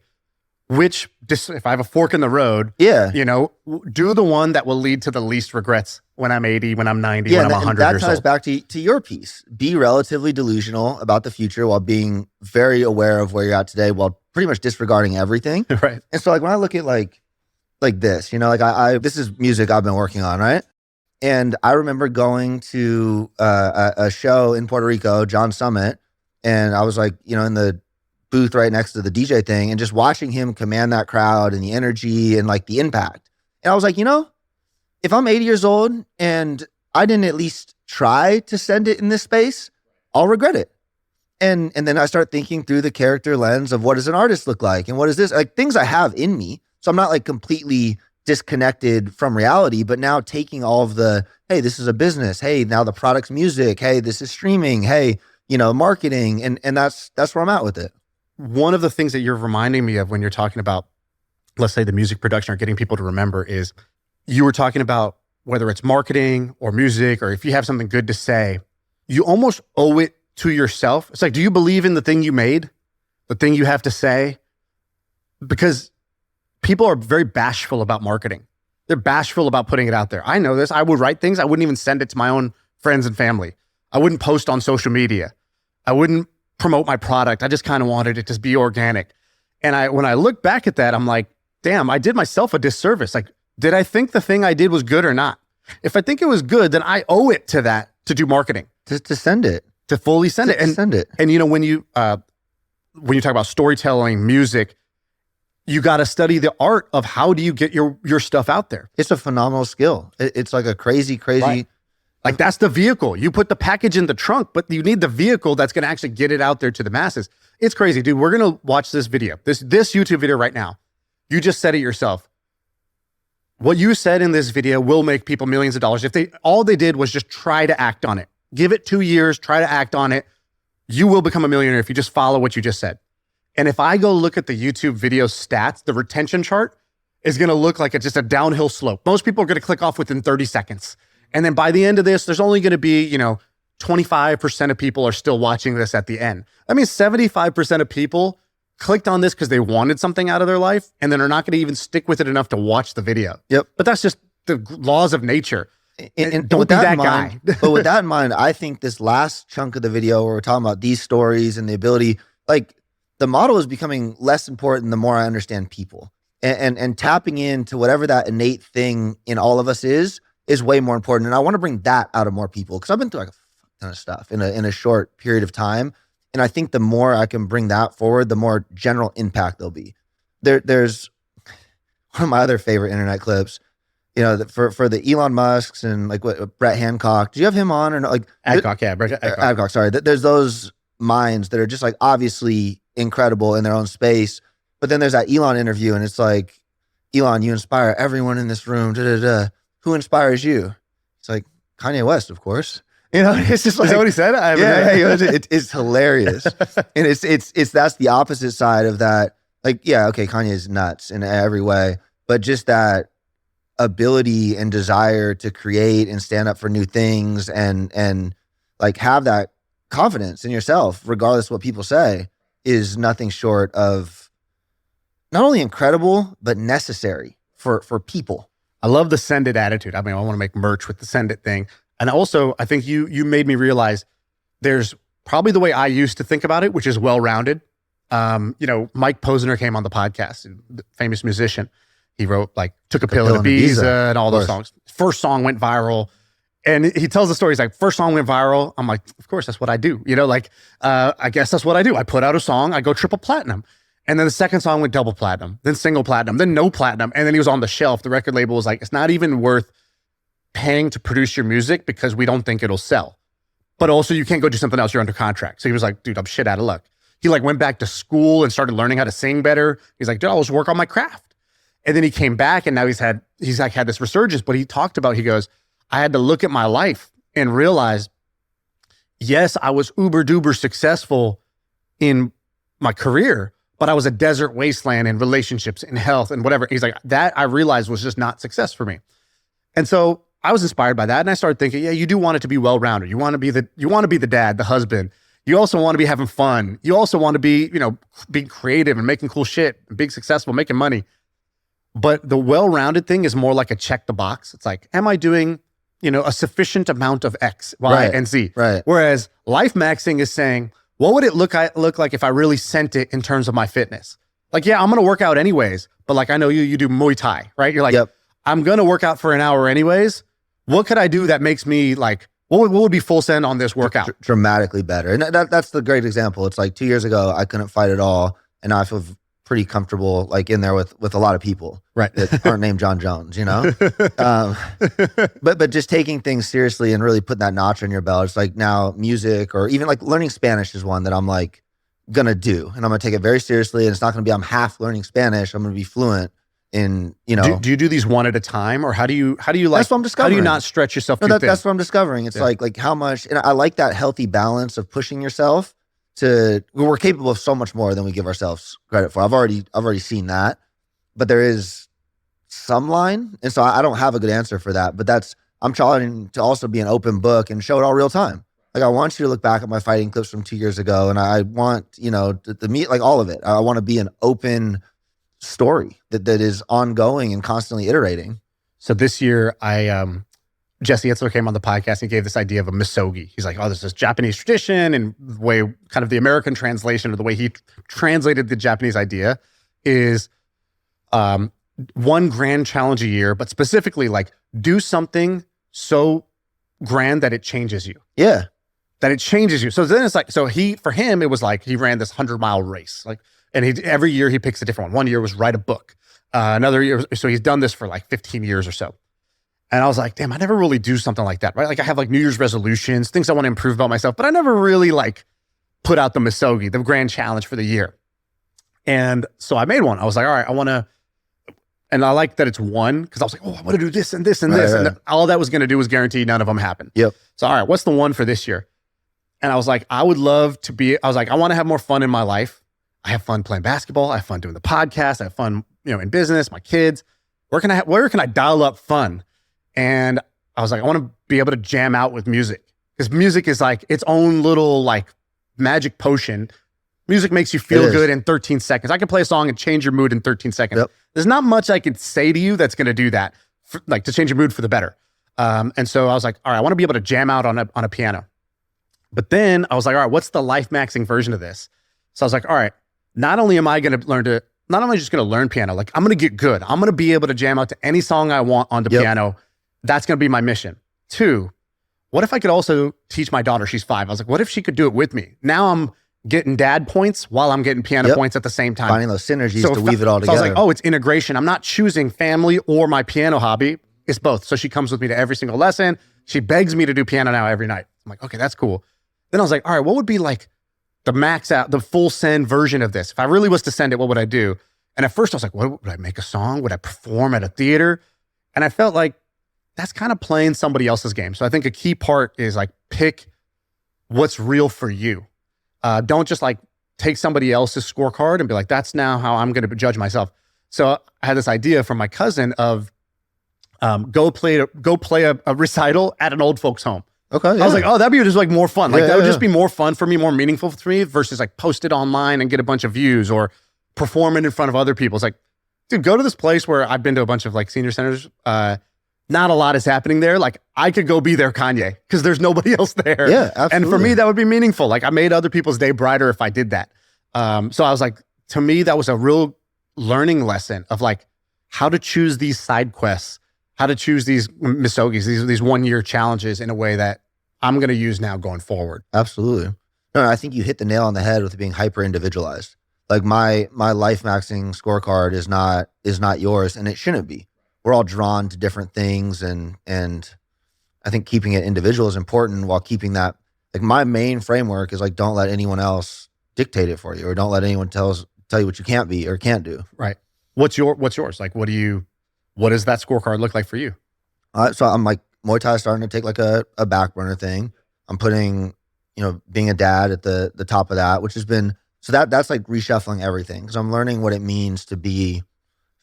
if I have a fork in the road, do the one that will lead to the least regrets when I'm 80, when I'm 90, when I'm 100 years old. That ties back to your piece. Be relatively delusional about the future while being very aware of where you're at today, while pretty much disregarding everything. Right. And so like when I look at like this, I this is music I've been working on, right? And I remember going to a show in Puerto Rico, John Summit, and I was like, in the booth right next to the DJ thing and just watching him command that crowd and the energy and like the impact. And I was like, if I'm 80 years old and I didn't at least try to send it in this space, I'll regret it. And then I start thinking through the character lens of what does an artist look like? And what is this? Like things I have in me. So I'm not like completely disconnected from reality, but now taking all of the, hey, this is a business. Hey, now the product's music. Hey, this is streaming. Hey, marketing. And that's where I'm at with it. One of the things that you're reminding me of when you're talking about, let's say, the music production or getting people to remember is you were talking about whether it's marketing or music, or if you have something good to say, you almost owe it to yourself. It's like, do you believe in the thing you made, the thing you have to say? Because people are very bashful about marketing. They're bashful about putting it out there. I know this. I would write things. I wouldn't even send it to my own friends and family. I wouldn't post on social media. I wouldn't promote my product. I just kind of wanted it to be organic. And when I look back at that, I'm like, damn, I did myself a disservice. Like, did I think the thing I did was good or not? If I think it was good, then I owe it to that to do marketing. To send it. To fully send it. And send it. And when you talk about storytelling, music, you got to study the art of how do you get your stuff out there. It's a phenomenal skill. It's like a crazy. Right. Like that's the vehicle. You put the package in the trunk, but you need the vehicle that's going to actually get it out there to the masses. It's crazy, dude. We're going to watch this video, this YouTube video right now. You just said it yourself. What you said in this video will make people millions of dollars. If all they did was just try to act on it, give it 2 years, try to act on it, you will become a millionaire if you just follow what you just said. And if I go look at the YouTube video stats, the retention chart is going to look like it's just a downhill slope. Most people are going to click off within 30 seconds. And then by the end of this, there's only going to be, 25% of people are still watching this at the end. That means 75% of people clicked on this because they wanted something out of their life, and then are not going to even stick with it enough to watch the video. Yep. But that's just the laws of nature. And don't be that guy. But with that in mind, I think this last chunk of the video where we're talking about these stories and the ability, like the model is becoming less important the more I understand people. And tapping into whatever that innate thing in all of us is way more important. And I want to bring that out of more people because I've been through like a ton of stuff in a short period of time. And I think the more I can bring that forward, the more general impact there'll be. There's one of my other favorite internet clips, for the Elon Musks and like what Brett Hancock. Do you have him on or not? Like Adcock, yeah, Brett Adcock. Sorry, there's those minds that are just like obviously incredible in their own space. But then there's that Elon interview, and it's like, Elon, you inspire everyone in this room. Da, da, da. Who inspires you? It's like Kanye West, of course. It's just like, is that what he said? It's hilarious, and it's that's the opposite side of that. Like, yeah, okay, Kanye's nuts in every way, but just that ability and desire to create and stand up for new things and like have that confidence in yourself, regardless of what people say, is nothing short of not only incredible but necessary for people. I love the send it attitude. I mean, I want to make merch with the send it thing. And also, I think you made me realize there's probably the way I used to think about it, which is well-rounded. Mike Posner came on the podcast, the famous musician. He wrote like Took a Pill in Ibiza and all those songs. First song went viral. And he tells the story. He's like, first song went viral. I'm like, of course, that's what I do. I guess that's what I do. I put out a song, I go triple platinum. And then the second song went double platinum, then single platinum, then no platinum. And then he was on the shelf. The record label was like, it's not even worth paying to produce your music because we don't think it'll sell. But also you can't go do something else. You're under contract. So he was like, dude, I'm shit out of luck. He like went back to school and started learning how to sing better. He's like, dude, I'll just work on my craft. And then he came back and now he's had this resurgence. But he talked about, he goes, I had to look at my life and realize, yes, I was uber duper successful in my career, but I was a desert wasteland in relationships, in health and whatever. He's like, that I realized was just not success for me. And so I was inspired by that. And I started thinking, yeah, you do want it to be well-rounded. You want to be the dad, the husband. You also want to be having fun. You also want to be, being creative and making cool shit, being successful, making money. But the well-rounded thing is more like a check the box. It's like, am I doing, a sufficient amount of X, Y, and Z? Right. Whereas life maxing is saying, what would it look like if I really sent it in terms of my fitness? Like, yeah, I'm going to work out anyways. But like, I know you do Muay Thai, right? You're like, yep. I'm going to work out for an hour anyways. What could I do that makes me like, what would be full send on this workout? Dramatically better. And that's the great example. It's like 2 years ago, I couldn't fight at all. And now I feel pretty comfortable like in there with a lot of people that aren't named John Jones, but just taking things seriously and really putting that notch on your belt. It's like now music or even like learning Spanish is one that I'm like gonna do. And I'm gonna take it very seriously. And it's not gonna be I'm half learning Spanish. I'm gonna be fluent in, Do you do these one at a time or how do you like, that's what I'm discovering. How do you not stretch yourself too thin? That's what I'm discovering. It's like how much, and I like that healthy balance of pushing yourself we're capable of so much more than we give ourselves credit for. I've already seen that, but there is some line. And so I don't have a good answer for that, but I'm trying to also be an open book and show it all real time. Like I want you to look back at my fighting clips from 2 years ago. And I want, the meat, like all of it. I want to be an open story that is ongoing and constantly iterating. So this year Jesse Itzler came on the podcast and gave this idea of a misogi. He's like, there's this Japanese tradition and the way kind of the American translation or the way he translated the Japanese idea is one grand challenge a year, but specifically like do something so grand that it changes you. Yeah. That it changes you. So then it's like, for him, it was like he ran this 100-mile race. Like, and every year he picks a different one. One year was write a book. Another year, so he's done this for like 15 years or so. And I was like, damn, I never really do something like that, right? Like I have like New Year's resolutions, things I want to improve about myself, but I never really like put out the misogi, the grand challenge for the year. And so I made one. I was like, all right, and I like that it's one because I was like, I want to do this and this and this. Right. And all that was going to do was guarantee none of them happen. Yep. So, all right, what's the one for this year? And I was like, I want to have more fun in my life. I have fun playing basketball. I have fun doing the podcast. I have fun, in business, my kids. Where can I dial up fun? And I was like, I want to be able to jam out with music because music is like its own little like magic potion. Music makes you feel good in 13 seconds. I can play a song and change your mood in 13 seconds. Yep. There's not much I could say to you that's going to do that, to change your mood for the better. And so I was like, all right, I want to be able to jam out on a piano. But then I was like, all right, what's the life maxing version of this? So I was like, all right, not only am I just going to learn piano, like I'm going to get good. I'm going to be able to jam out to any song I want on the piano. That's going to be my mission. 2, what if I could also teach my daughter? She's 5. I was like, what if she could do it with me? Now I'm getting dad points while I'm getting piano points at the same time. Finding those synergies to weave it all together. So I was like, it's integration. I'm not choosing family or my piano hobby. It's both. So she comes with me to every single lesson. She begs me to do piano now every night. I'm like, okay, that's cool. Then I was like, all right, what would be like the max out, the full send version of this? If I really was to send it, what would I do? And at first I was like, what would I make a song? Would I perform at a theater? And I felt like, that's kind of playing somebody else's game. So I think a key part is like pick what's real for you. Don't just like take somebody else's scorecard and be like, that's now how I'm going to judge myself. So I had this idea from my cousin of go play a recital at an old folks home. Okay. Yeah. I was like, that'd be just like more fun. Like that would just be more fun for me, more meaningful for me versus like post it online and get a bunch of views or perform it in front of other people. It's like, dude, go to this place where I've been to a bunch of like senior centers. Not a lot is happening there. Like I could go be there Kanye because there's nobody else there. Yeah, absolutely. And for me, that would be meaningful. Like I made other people's day brighter if I did that. So I was like, to me, that was a real learning lesson of like how to choose these side quests, how to choose these misogis, these 1 year challenges in a way that I'm going to use now going forward. Absolutely. No, I think you hit the nail on the head with it being hyper individualized. Like my life maxing scorecard is not yours, and it shouldn't be. We're all drawn to different things, and I think keeping it individual is important while keeping that, like my main framework is like, don't let anyone else dictate it for you, or don't let anyone tell you what you can't be or can't do. Right. What's yours? Like, what does that scorecard look like for you? So I'm like, Muay Thai is starting to take like a back burner thing. I'm putting, being a dad at the top of that, which has been, so that's like reshuffling everything. Cause I'm learning what it means to be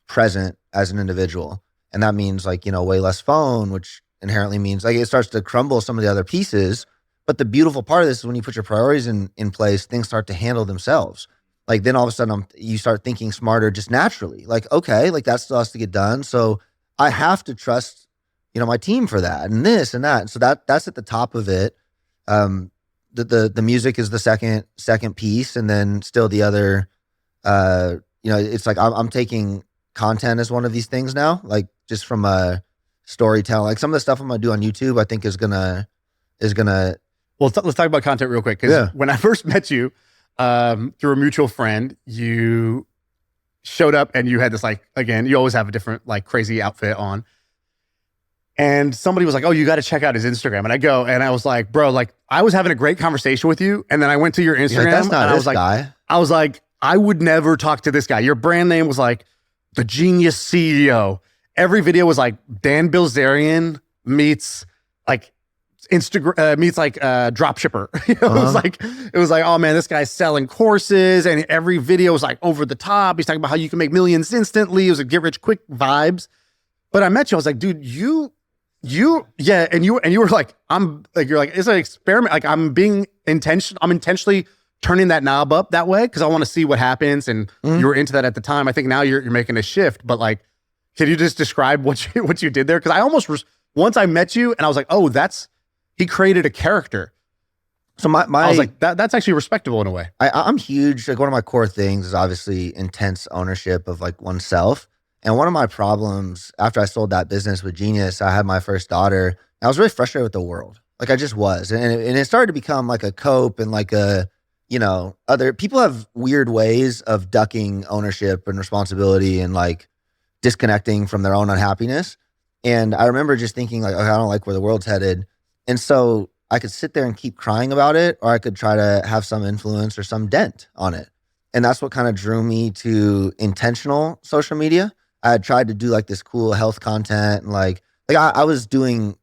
present as an individual. And that means like, way less phone, which inherently means. Like it starts to crumble some of the other pieces. But the beautiful part of this is when you put your priorities in place, things start to handle themselves. Like then all of a sudden you start thinking smarter just naturally. Like, okay, like that still has to get done. So I have to trust, my team for that and this and that. And so that's at the top of it. The music is the second piece, and then still the other, it's like I'm taking content as one of these things now, like just from a storytelling. Like some of the stuff I'm gonna do on YouTube, I think is gonna. Well, let's talk about content real quick, because when I first met you through a mutual friend, you showed up and you had this again, you always have a different crazy outfit on. And somebody was like, oh, you got to check out his Instagram. And I was like, bro, I was having a great conversation with you. And then I went to your Instagram. That's not and this guy. I was like, I would never talk to this guy. Your brand name was like the Genius CEO. Every video was like Dan Bilzerian meets Instagram meets drop shipper. It was like, oh man, this guy's selling courses, and every video was like over the top. He's talking about how you can make millions instantly. It was a get rich quick vibes. But I met you. I was like, dude, yeah, and you were like, you're like, it's an experiment. Like I'm intentionally turning that knob up that way because I want to see what happens. And you were into that at the time. I think now you're making a shift. But can you just describe what you did there? Because I almost once I met you and I was like, oh, he created a character. So I was like, that's actually respectable in a way. I'm huge. Like one of my core things is obviously intense ownership of oneself. And one of my problems after I sold that business with Genius, I had my first daughter. I was really frustrated with the world. Like I just was. And it started to become a cope and other people have weird ways of ducking ownership and responsibility and disconnecting from their own unhappiness. And I remember just thinking okay, I don't like where the world's headed. And so I could sit there and keep crying about it, or I could try to have some influence or some dent on it. And that's what kind of drew me to intentional social media. I had tried to do this cool health content and I was doing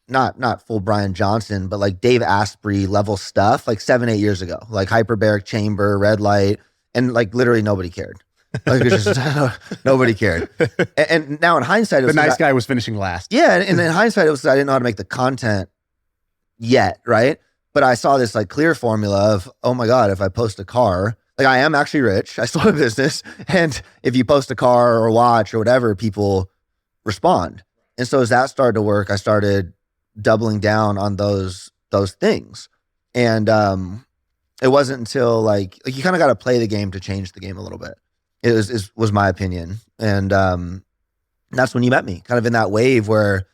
not full Brian Johnson, but Dave Asprey level stuff 7-8 years ago, hyperbaric chamber, red light, and literally nobody cared. It's just, nobody cared. And now in hindsight, it was the nice guy was finishing last. Yeah, and in hindsight, it was I didn't know how to make the content yet, right? But I saw this clear formula of, oh my God, if I post a car, I am actually rich. I still have a business. And if you post a car or a watch or whatever, people respond. And so as that started to work, I started doubling down on those things. And it wasn't until you kind of got to play the game to change the game a little bit. It was my opinion. And that's when you met me, kind of in that wave where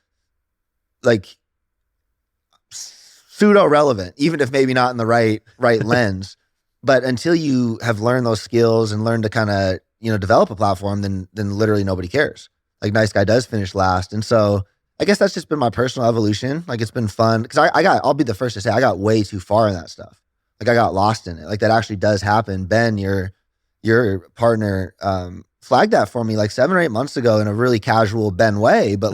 pseudo relevant, even if maybe not in the right lens. But until you have learned those skills and learned to kind of, develop a platform, then literally nobody cares. Nice guy does finish last. And so I guess that's just been my personal evolution. It's been fun because I'll be the first to say I got way too far in that stuff. I got lost in it. That actually does happen. Ben, your partner, flagged that for me 7 or 8 months ago in a really casual Ben way. But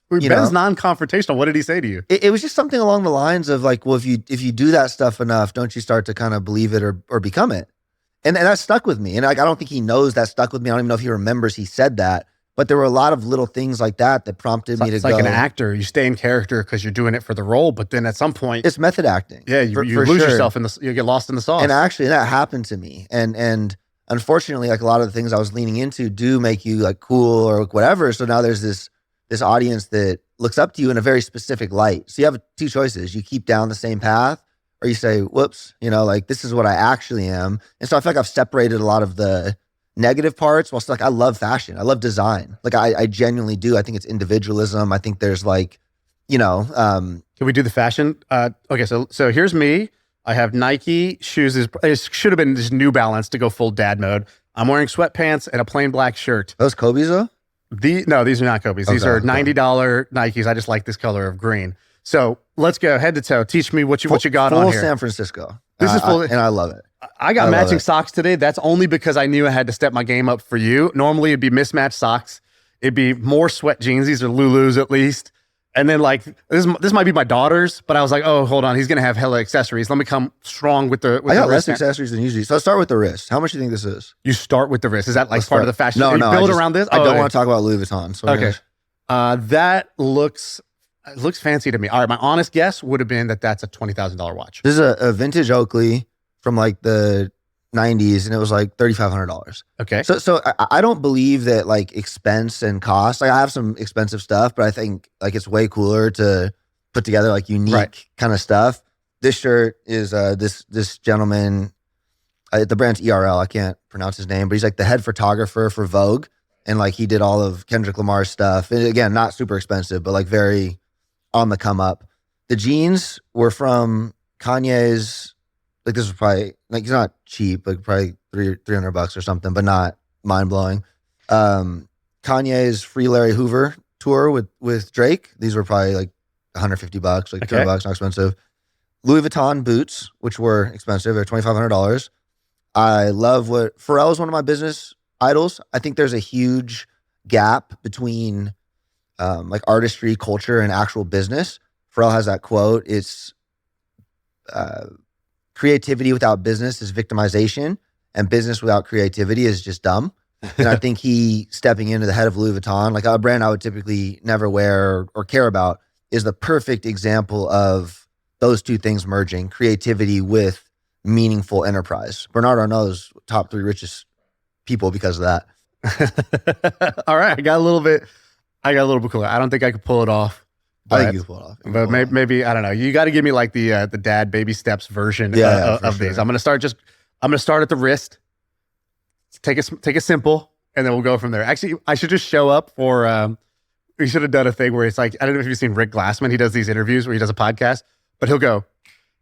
Ben's non-confrontational. What did he say to you? It was just something along the lines of well, if you do that stuff enough, don't you start to kind of believe it or become it? And that stuck with me. And I don't think he knows that stuck with me. I don't even know if he remembers he said that. But there were a lot of little things like that prompted me to go. It's like an actor. You stay in character because you're doing it for the role. But then at some point, it's method acting. Yeah, you lose yourself you get lost in the sauce. And actually, that happened to me. And unfortunately, a lot of the things I was leaning into do make you cool or whatever. So now there's this audience that looks up to you in a very specific light. So you have two choices. You keep down the same path, or you say, whoops, this is what I actually am. And so I feel like I've separated a lot of the negative parts. Well, I love fashion. I love design. I genuinely do. I think it's individualism. I think there's Can we do the fashion? Okay, so here's me. I have Nike shoes. It should have been just New Balance to go full dad mode. I'm wearing sweatpants and a plain black shirt. Those Kobe's though? No, these are not Kobe's. These are $90 Nikes. I just like this color of green. So let's go head to toe. Teach me what you got on here. Full San Francisco. This is full, and I love it. I got matching socks today. That's only because I knew I had to step my game up for you. Normally it'd be mismatched socks. It'd be more sweat jeans. These are Lulus at least. And then this might be my daughter's, but I was like, oh, hold on. He's going to have hella accessories. Let me come strong with the I got less accessories than usually. So I'll start with the wrist. How much do you think this is? You start with the wrist. Is that part of the fashion? No. Build around this? I don't want to talk about Louis Vuitton. So okay. That looks It looks fancy to me. All right, my honest guess would have been that that's a $20,000 watch. This is a vintage Oakley from like the 90s, and it was like $3,500. Okay. So I don't believe that like expense and cost. Like I have some expensive stuff, but I think like it's way cooler to put together like unique kind of stuff. This shirt is this gentleman. The brand's ERL. I can't pronounce his name, but he's like the head photographer for Vogue, and like he did all of Kendrick Lamar's stuff. And again, not super expensive, but like very on the come up. The jeans were from Kanye's. Like this was probably like, it's not cheap, like probably $300 or something, but not mind blowing. Kanye's Free Larry Hoover tour with Drake. These were probably like $150, like $200, not expensive. Louis Vuitton boots, which were expensive, they're $2,500. I love what Pharrell is one of my business idols. I think there's a huge gap between like artistry, culture, and actual business. Pharrell has that quote. It's creativity without business is victimization, and business without creativity is just dumb. And I think he stepping into the head of Louis Vuitton, like a brand I would typically never wear or care about, is the perfect example of those two things merging, creativity with meaningful enterprise. Bernard Arnault's top 3 richest people because of that. All right. I got a little bit cooler. I don't think I could pull it off. I think you can pull it off. But maybe, I don't know. You got to give me like the dad baby steps version of these. I'm going to start at the wrist. Take it simple, and then we'll go from there. Actually, I should just show up for, we should have done a thing where it's like, I don't know if you've seen Rick Glassman. He does these interviews where he does a podcast, but he'll go,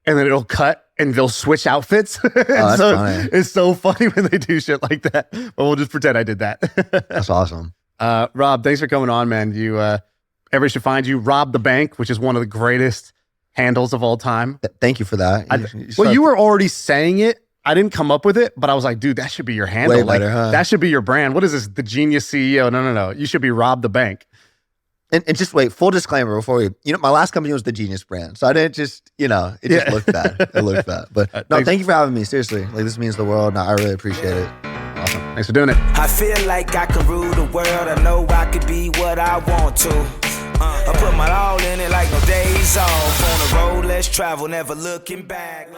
and then it'll cut and they'll switch outfits. That's funny. It's so funny when they do shit like that, but we'll just pretend I did that. That's awesome. Rob, thanks for coming on, man. Everybody should find you. Rob the Bank, which is one of the greatest handles of all time. Thank you for that. You were already saying it. I didn't come up with it, but I was like, dude, that should be your handle. Way better, huh? That should be your brand. What is this? The Genius CEO? No. You should be Rob the Bank. And just wait, full disclaimer before we, my last company was the Genius brand. So I didn't just, it just looked bad. It looked bad. But no, thank you for having me. Seriously. Like this means the world. No, I really appreciate it. Awesome. Thanks for doing it. I feel like I can rule the world. I know I could be what I want to. I put my all in it like no days off. On the road, let's travel, never looking back.